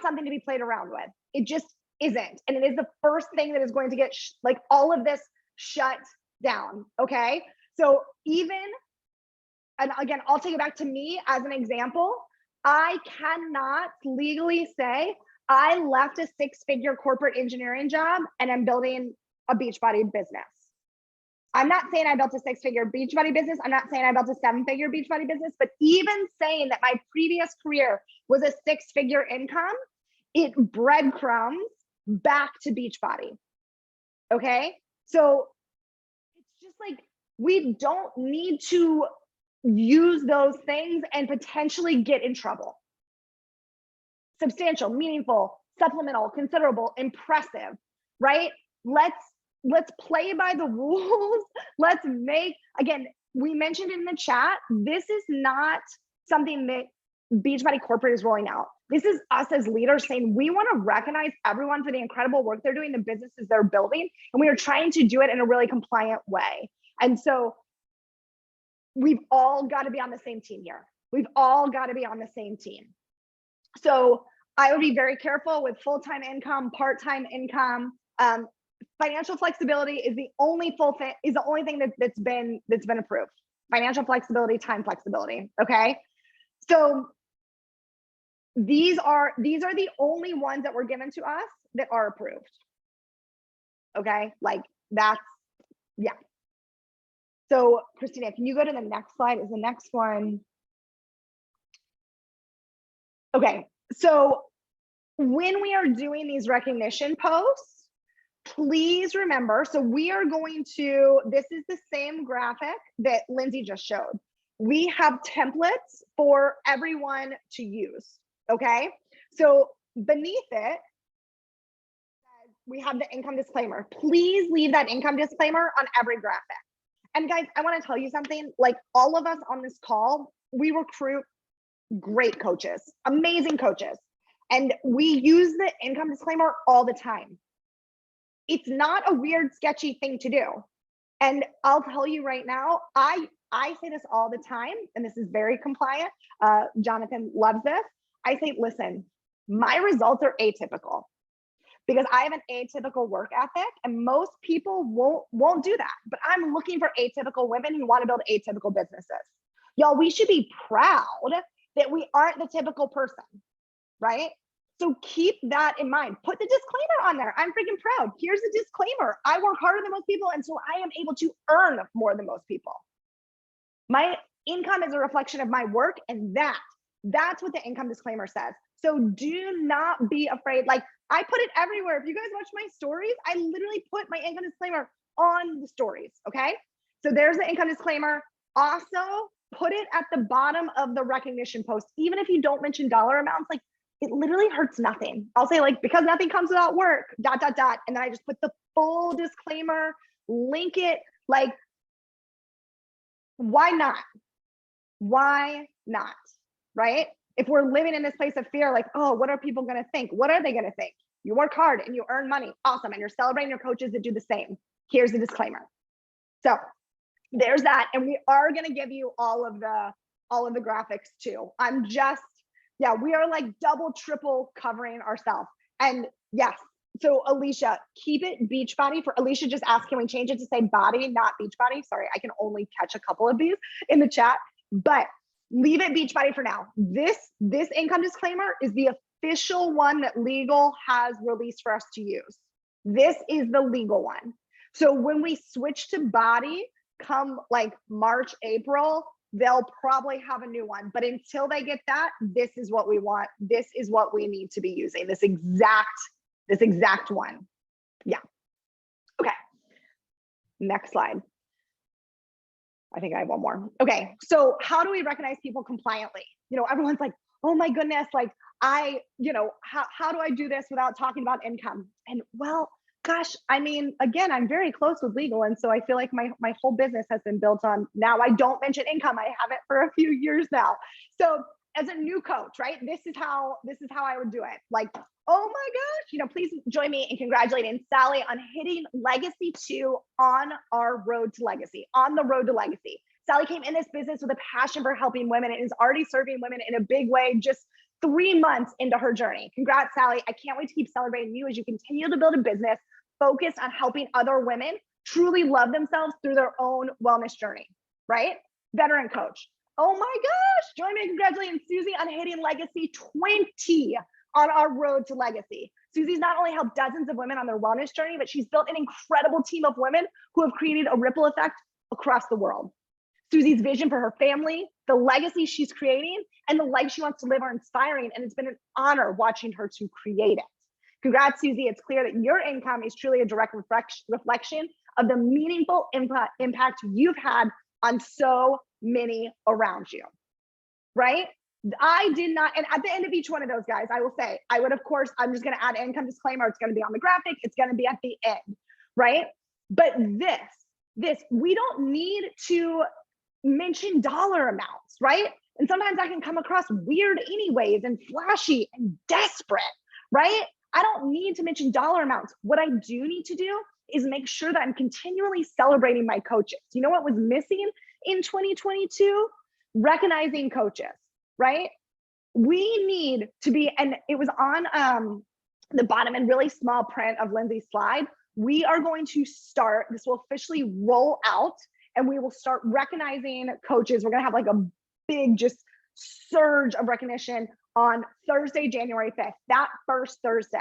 something to be played around with. It just isn't. And it is the first thing that is going to get like all of this shut down, okay? So even, and again, I'll take it back to me as an example. I cannot legally say I left a 6-figure corporate engineering job and I'm building a Beachbody business. I'm not saying I built a 6-figure Beachbody business. I'm not saying I built a 7-figure Beachbody business, but even saying that my previous career was a 6-figure income, it breadcrumbs back to Beachbody. Okay. So it's just like, we don't need to use those things and potentially get in trouble. Substantial, meaningful, supplemental, considerable, impressive, right? Let's play by the rules. Let's make, again, we mentioned in the chat, this is not something that Beachbody Corporate is rolling out. This is us as leaders saying we want to recognize everyone for the incredible work they're doing, the businesses they're building, and we are trying to do it in a really compliant way. And so we've all got to be on the same team here. We've all got to be on the same team. So I would be very careful with full-time income, part-time income. Financial flexibility is the only thing that's been approved. Financial flexibility, time flexibility. Okay. So these are the only ones that were given to us that are approved. Okay. Like that's, yeah. So Christina, can you go to the next slide? Is the next one? Okay. So when we are doing these recognition posts, please remember, so we are going to, this is the same graphic that Lindsay just showed. We have templates for everyone to use, okay? So beneath it, we have the income disclaimer. Please leave that income disclaimer on every graphic. And guys, I wanna tell you something, like all of us on this call, we recruit great coaches, amazing coaches. And we use the income disclaimer all the time. It's not a weird, sketchy thing to do. And I'll tell you right now, I say this all the time, and this is very compliant. Jonathan loves this. I say, listen, my results are atypical because I have an atypical work ethic and most people won't do that. But I'm looking for atypical women who want to build atypical businesses. Y'all, we should be proud that we aren't the typical person, right? So keep that in mind. Put the disclaimer on there. I'm freaking proud. Here's the disclaimer. I work harder than most people, and so I am able to earn more than most people. My income is a reflection of my work, and that's what the income disclaimer says. So do not be afraid. Like I put it everywhere. If you guys watch my stories, I literally put my income disclaimer on the stories, okay? So there's the income disclaimer. Also, put it at the bottom of the recognition post. Even if you don't mention dollar amounts, like it literally hurts nothing. I'll say like, because nothing comes without work, ... And then I just put the full disclaimer, link it, like, why not? Why not, right? If we're living in this place of fear, like, oh, what are people gonna think? What are they gonna think? You work hard and you earn money, awesome. And you're celebrating your coaches that do the same. Here's the disclaimer. So there's that. And we are gonna give you all of the graphics too. Yeah, we are like double, triple covering ourselves. And yes, so Alicia, keep it Beachbody. For Alicia just asked, can we change it to say body, not Beachbody? Sorry, I can only catch a couple of these in the chat, but leave it Beachbody for now. This income disclaimer is the official one that legal has released for us to use. This is the legal one. So when we switch to body come like March, April, they'll probably have a new one. But until they get that, this is what we want. This is what we need to be using. This exact one. Yeah. Okay. Next slide. I think I have one more. Okay. So how do we recognize people compliantly? You know, everyone's like, oh my goodness, like how do I do this without talking about income? And well, gosh, I mean, again, I'm very close with legal. And so I feel like my whole business has been built on, now I don't mention income. I have it for a few years now. So as a new coach, right? This is how I would do it. Like, oh my gosh, you know, please join me in congratulating Sally on hitting Legacy 2 on our road to legacy, on the road to legacy. Sally came in this business with a passion for helping women and is already serving women in a big way just 3 months into her journey. Congrats, Sally. I can't wait to keep celebrating you as you continue to build a business focused on helping other women truly love themselves through their own wellness journey, right? Veteran coach. Oh my gosh, join me in congratulating Susie on hitting Legacy 20 on our road to legacy. Susie's not only helped dozens of women on their wellness journey, but she's built an incredible team of women who have created a ripple effect across the world. Susie's vision for her family, the legacy she's creating, and the life she wants to live are inspiring, and it's been an honor watching her to create it. Congrats, Susie. It's clear that your income is truly a direct reflection of the meaningful impact you've had on so many around you, right? I did not, and at the end of each one of those, guys, I will say, I would, of course, I'm just going to add income disclaimer. It's going to be on the graphic. It's going to be at the end, right? But this, we don't need to mention dollar amounts, right? And sometimes I can come across weird anyways and flashy and desperate, right? I don't need to mention dollar amounts. What I do need to do is make sure that I'm continually celebrating my coaches. You know what was missing in 2022? Recognizing coaches, right? We need to be, and it was on the bottom and really small print of Lindsay's slide. We are going to start, this will officially roll out, and we will start recognizing coaches. We're going to have like a big just surge of recognition on Thursday, January 5th, that first Thursday.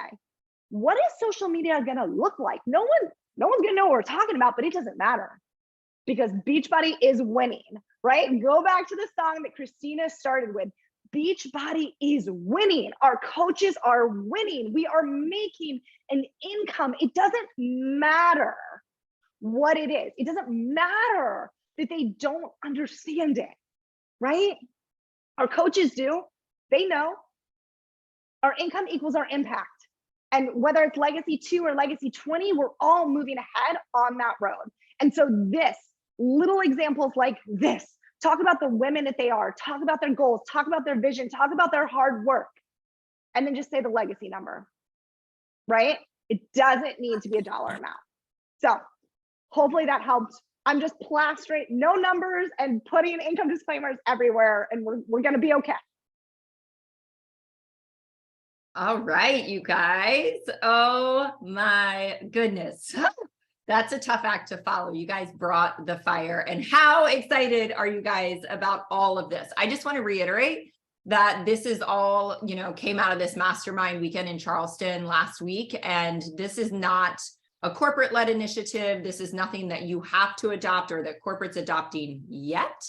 What is social media going to look like? No one's going to know what we're talking about, but it doesn't matter because Beachbody is winning, right? Go back to the song that Christina started with. Beachbody is winning. Our coaches are winning. We are making an income. It doesn't matter what it is. It doesn't matter that they don't understand it, right? Our coaches do. They know our income equals our impact. And whether it's Legacy 2 or Legacy 20, we're all moving ahead on that road. And so this, little examples like this, talk about the women that they are, talk about their goals, talk about their vision, talk about their hard work, and then just say the legacy number, right? It doesn't need to be a dollar amount. So hopefully that helped. I'm just plastering no numbers and putting income disclaimers everywhere, and we're gonna be okay. All right, you guys. Oh my goodness. That's a tough act to follow. You guys brought the fire. And how excited are you guys about all of this? I just want to reiterate that this is all, came out of this mastermind weekend in Charleston last week. And this is not a corporate-led initiative. This is nothing that you have to adopt or that corporate's adopting yet.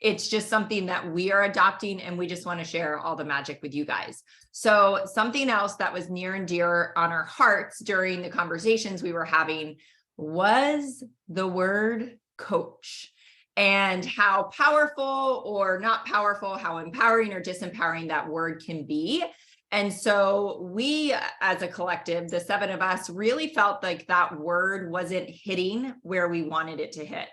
It's just something that we are adopting, and we just want to share all the magic with you guys. So something else that was near and dear on our hearts during the conversations we were having was the word coach, and how powerful or not powerful, how empowering or disempowering that word can be. And so we, as a collective, the 7 of us, really felt like that word wasn't hitting where we wanted it to hit.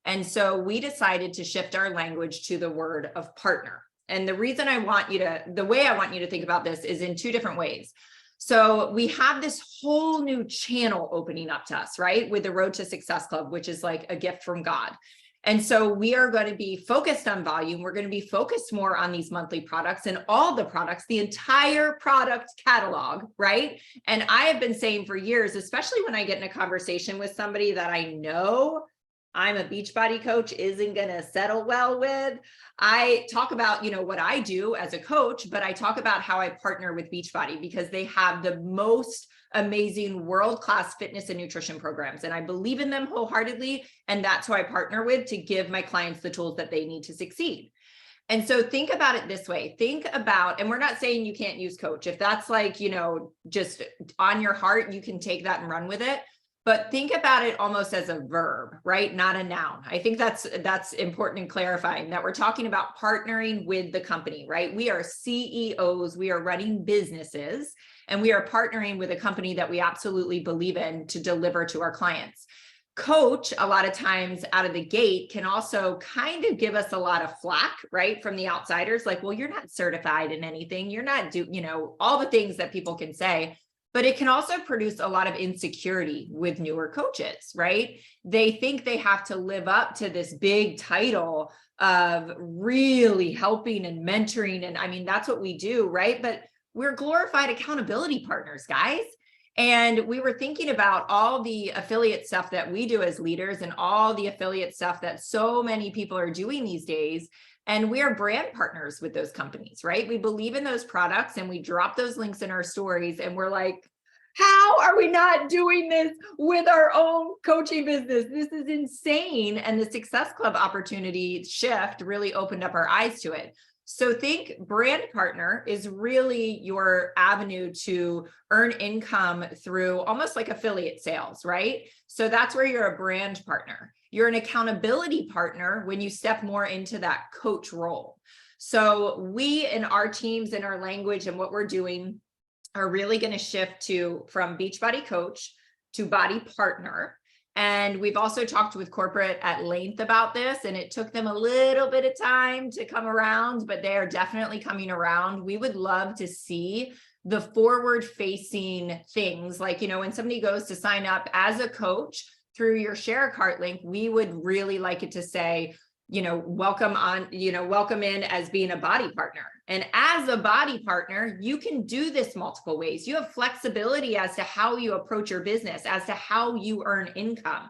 And so we decided to shift our language to the word of partner. And the reason the way I want you to think about this is in 2 different ways. So we have this whole new channel opening up to us, right? With the Road to Success Club, which is like a gift from God. And so we are going to be focused on volume. We're going to be focused more on these monthly products and all the products, the entire product catalog, right? And I have been saying for years, especially when I get in a conversation with somebody that I know I'm a Beachbody coach isn't going to settle well with. I talk about, what I do as a coach, but I talk about how I partner with Beachbody because they have the most amazing world-class fitness and nutrition programs. And I believe in them wholeheartedly. And that's who I partner with to give my clients the tools that they need to succeed. And so think about it this way. Think about, and we're not saying you can't use coach. If that's like, just on your heart, you can take that and run with it. But think about it almost as a verb, right? Not a noun. I think that's important in clarifying that we're talking about partnering with the company, right? We are CEOs, we are running businesses, and we are partnering with a company that we absolutely believe in to deliver to our clients. Coach, a lot of times out of the gate, can also kind of give us a lot of flack, right? From the outsiders, like, well, you're not certified in anything. You're not all the things that people can say, but it can also produce a lot of insecurity with newer coaches, right? They think they have to live up to this big title of really helping and mentoring. And I mean, that's what we do, right? But we're glorified accountability partners, guys. And we were thinking about all the affiliate stuff that we do as leaders and all the affiliate stuff that so many people are doing these days. And we are brand partners with those companies, right? We believe in those products and we drop those links in our stories and we're like, how are we not doing this with our own coaching business? This is insane. And the Success Club opportunity shift really opened up our eyes to it. So think brand partner is really your avenue to earn income through almost like affiliate sales, right? So that's where you're a brand partner. You're an accountability partner when you step more into that coach role. So we in our teams and our language and what we're doing are really going to shift from Beachbody coach to body partner. And we've also talked with corporate at length about this, and it took them a little bit of time to come around, but they are definitely coming around. We would love to see the forward-facing things, like, when somebody goes to sign up as a coach through your share a cart link, we would really like it to say, welcome in as being a body partner. And as a body partner, you can do this multiple ways. You have flexibility as to how you approach your business, as to how you earn income.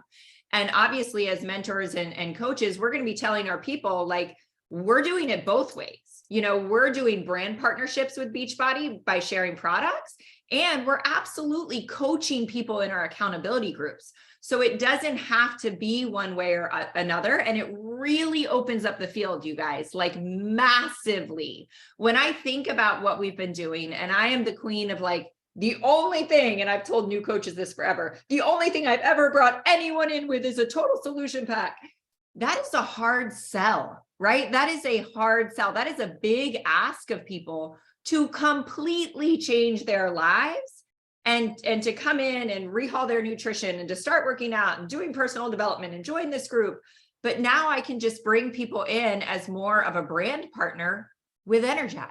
And obviously, as mentors and coaches, we're going to be telling our people, like, we're doing it both ways. We're doing brand partnerships with Beachbody by sharing products, and we're absolutely coaching people in our accountability groups. So it doesn't have to be one way or another. And it really opens up the field, you guys, like massively. When I think about what we've been doing, and I am the queen of like, the only thing, and I've told new coaches this forever, the only thing I've ever brought anyone in with is a total solution pack. That is a hard sell, right? That is a hard sell. That is a big ask of people to completely change their lives. And to come in and rehaul their nutrition and to start working out and doing personal development and join this group. But now I can just bring people in as more of a brand partner with Energize,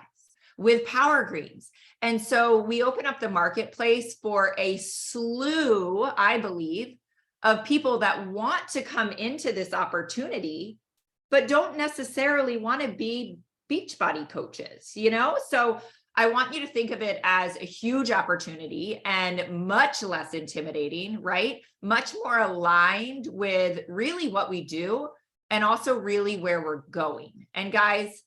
with Power Greens. And so we open up the marketplace for a slew, I believe, of people that want to come into this opportunity, but don't necessarily want to be Beachbody coaches, So I want you to think of it as a huge opportunity and much less intimidating, right? Much more aligned with really what we do and also really where we're going. And guys,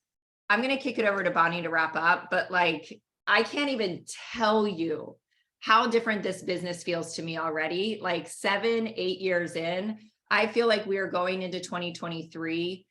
I'm going to kick it over to Bonnie to wrap up, but like, I can't even tell you how different this business feels to me already. Like 7-8 years in, I feel like we are going into 2023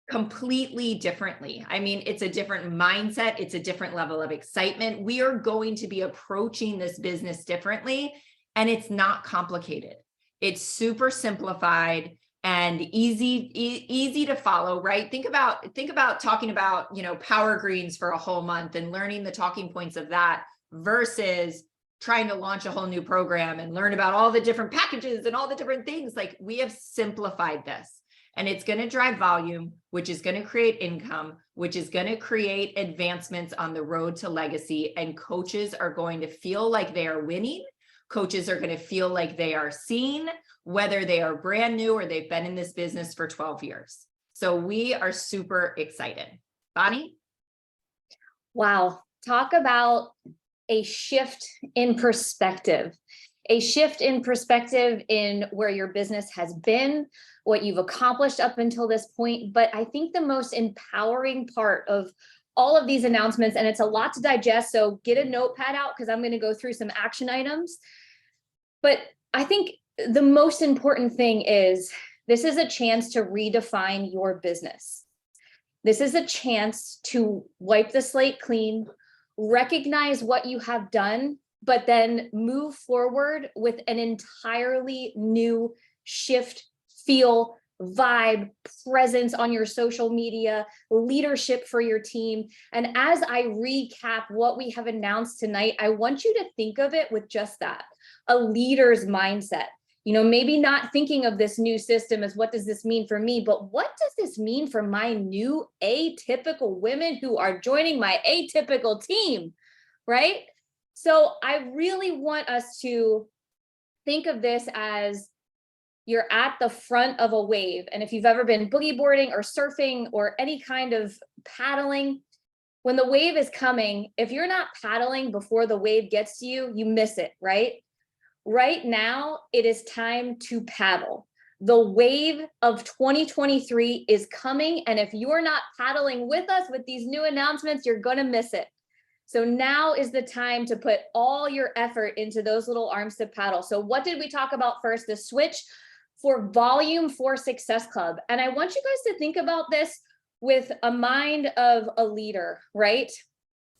completely differently. I mean, it's a different mindset. It's a different level of excitement. We are going to be approaching this business differently, and it's not complicated. It's super simplified and easy to follow, right? Think about talking about, Power Greens for a whole month and learning the talking points of that versus trying to launch a whole new program and learn about all the different packages and all the different things. Like, we have simplified this. And it's going to drive volume, which is going to create income, which is going to create advancements on the road to legacy. And coaches are going to feel like they are winning. Coaches are going to feel like they are seen, whether they are brand new or they've been in this business for 12 years. So we are super excited. Bonnie? Wow. Talk about a shift in perspective. a shift in perspective in where your business has been, what you've accomplished up until this point. But I think the most empowering part of all of these announcements, and it's a lot to digest, so get a notepad out because I'm going to go through some action items. But I think the most important thing is this is a chance to redefine your business. This is a chance to wipe the slate clean, recognize what you have done, but then move forward with an entirely new shift, feel, vibe, presence on your social media, leadership for your team. And as I recap what we have announced tonight, I want you to think of it with just that, a leader's mindset. You know, maybe not thinking of this new system as what does this mean for me, but what does this mean for my new atypical women who are joining my atypical team, right? So I really want us to think of this as you're at the front of a wave. And if you've ever been boogie boarding or surfing or any kind of paddling, when the wave is coming, if you're not paddling before the wave gets to you, you miss it, right? Right now, it is time to paddle. The wave of 2023 is coming. And if you're not paddling with us with these new announcements, you're going to miss it. So now is the time to put all your effort into those little arms to paddle. So what did we talk about first? The switch for volume for Success Club. And I want you guys to think about this with a mind of a leader, right?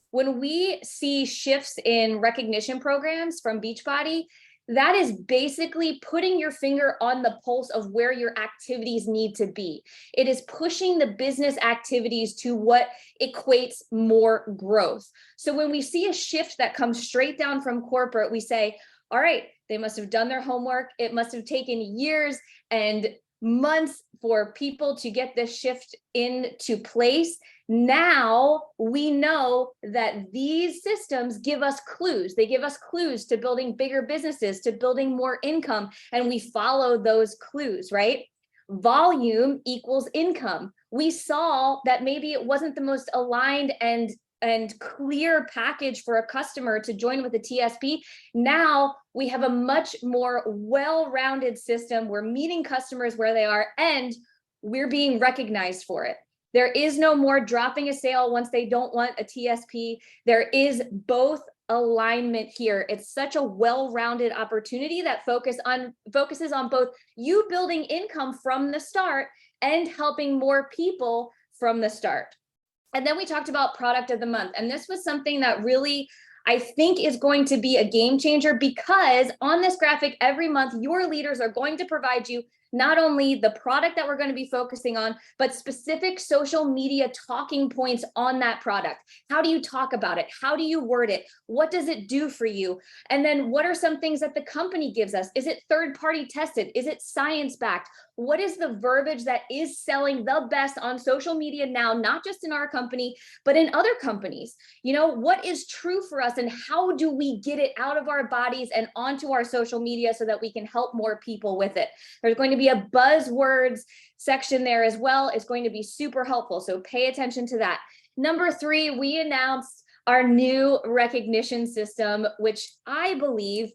When we see shifts in recognition programs from Beachbody, that is basically putting your finger on the pulse of where your activities need to be. It is pushing the business activities to what equates more growth. So when we see a shift that comes straight down from corporate, we say, all right, they must have done their homework. It must have taken years and months for people to get this shift into place. Now we know that these systems give us clues. They give us clues to building bigger businesses, to building more income, and we follow those clues, right? Volume equals income. We saw that maybe it wasn't the most aligned and clear package for a customer to join with a TSP. Now we have a much more well-rounded system. We're meeting customers where they are, and we're being recognized for it. There is no more dropping a sale once they don't want a TSP. There is both alignment here. It's such a well-rounded opportunity that focuses on both you building income from the start and helping more people from the start. And then we talked about product of the month. And this was something that really, I think, is going to be a game changer, because on this graphic every month, your leaders are going to provide you not only the product that we're going to be focusing on, but specific social media talking points on that product. How do you talk about it? How do you word it? What does it do for you? And then what are some things that the company gives us? Is it third-party tested? Is it science-backed? What is the verbiage that is selling the best on social media now, not just in our company, but in other companies? You know, what is true for us, and how do we get it out of our bodies and onto our social media so that we can help more people with it? There's going to be a buzzwords section there as well. It's going to be super helpful. So pay attention to that. Number 3, we announced our new recognition system, which I believe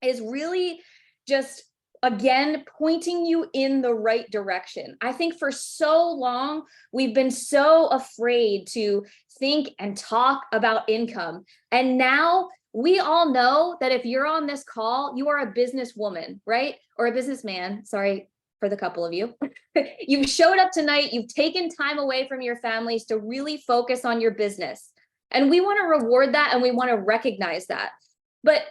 is really just, again, pointing you in the right direction. I think for so long, we've been so afraid to think and talk about income. And now we all know that if you're on this call, you are a businesswoman, right? Or a businessman, sorry for the couple of you. You've showed up tonight, you've taken time away from your families to really focus on your business. And we want to reward that, and we want to recognize that. But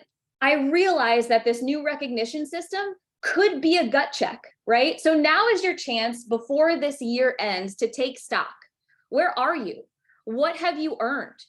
I realize that this new recognition system could be a gut check, right? So now is your chance before this year ends to take stock. Where are you? What have you earned?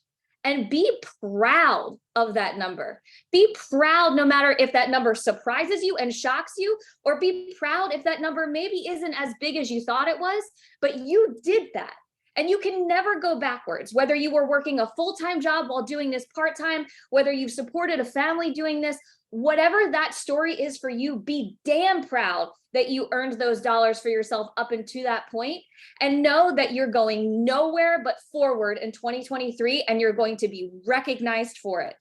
And be proud of that number. Be proud no matter if that number surprises you and shocks you, or be proud if that number maybe isn't as big as you thought it was, but you did that. And you can never go backwards, whether you were working a full-time job while doing this part-time, whether you've supported a family doing this, whatever that story is for you, be damn proud that you earned those dollars for yourself up until that point, and know that you're going nowhere but forward in 2023, and you're going to be recognized for it.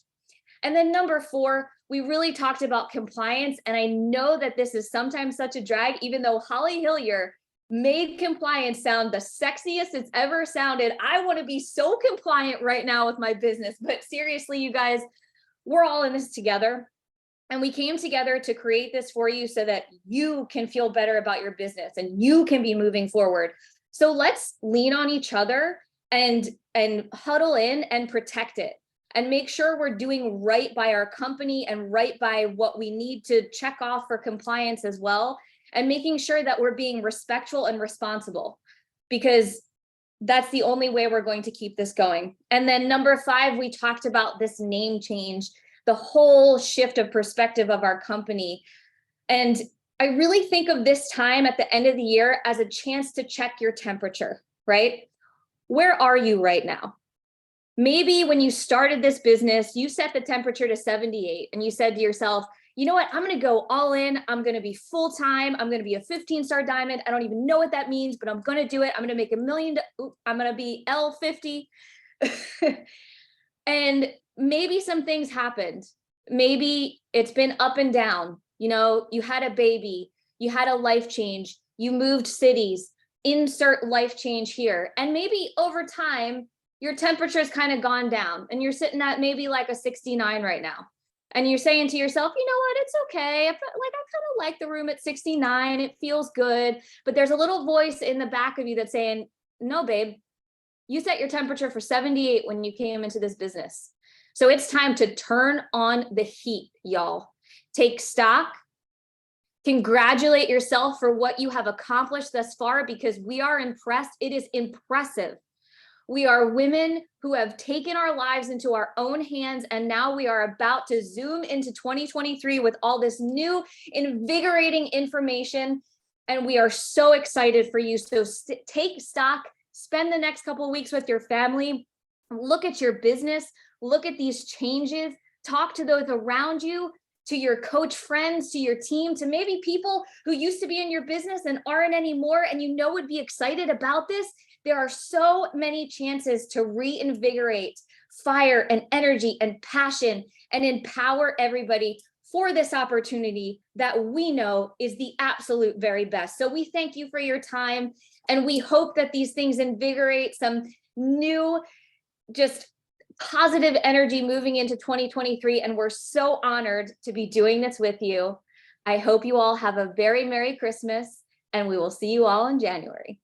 And then number 4, we really talked about compliance. And I know that this is sometimes such a drag, even though Holly Hillier made compliance sound the sexiest it's ever sounded. I want to be so compliant right now with my business. But seriously, you guys, we're all in this together. And we came together to create this for you so that you can feel better about your business and you can be moving forward. So let's lean on each other and huddle in and protect it and make sure we're doing right by our company and right by what we need to check off for compliance as well, and making sure that we're being respectful and responsible, because that's the only way we're going to keep this going. And then number 5, we talked about this name change, the whole shift of perspective of our company. And I really think of this time at the end of the year as a chance to check your temperature, right? Where are you right now? Maybe when you started this business, you set the temperature to 78 and you said to yourself, you know what, I'm going to go all in. I'm going to be full-time. I'm going to be a 15-star diamond. I don't even know what that means, but I'm going to do it. I'm going to make $1 million. I'm going to be L50. And maybe some things happened. Maybe it's been up and down. You know, you had a baby, you had a life change, you moved cities, insert life change here. And maybe over time, your temperature's kind of gone down and you're sitting at maybe like a 69 right now. And you're saying to yourself, you know what, it's okay. I kind of like the room at 69. It feels good. But there's a little voice in the back of you that's saying, no, babe, you set your temperature for 78 when you came into this business. So it's time to turn on the heat, y'all. Take stock. Congratulate yourself for what you have accomplished thus far, because we are impressed. It is impressive. We are women who have taken our lives into our own hands, and now we are about to zoom into 2023 with all this new, invigorating information, and we are so excited for you. So take stock, spend the next couple of weeks with your family, look at your business, look at these changes, talk to those around you, to your coach friends, to your team, to maybe people who used to be in your business and aren't anymore, and you know would be excited about this. There are so many chances to reinvigorate fire and energy and passion and empower everybody for this opportunity that we know is the absolute very best. So we thank you for your time, and we hope that these things invigorate some new, just positive energy moving into 2023. And we're so honored to be doing this with you. I hope you all have a very Merry Christmas, and we will see you all in January.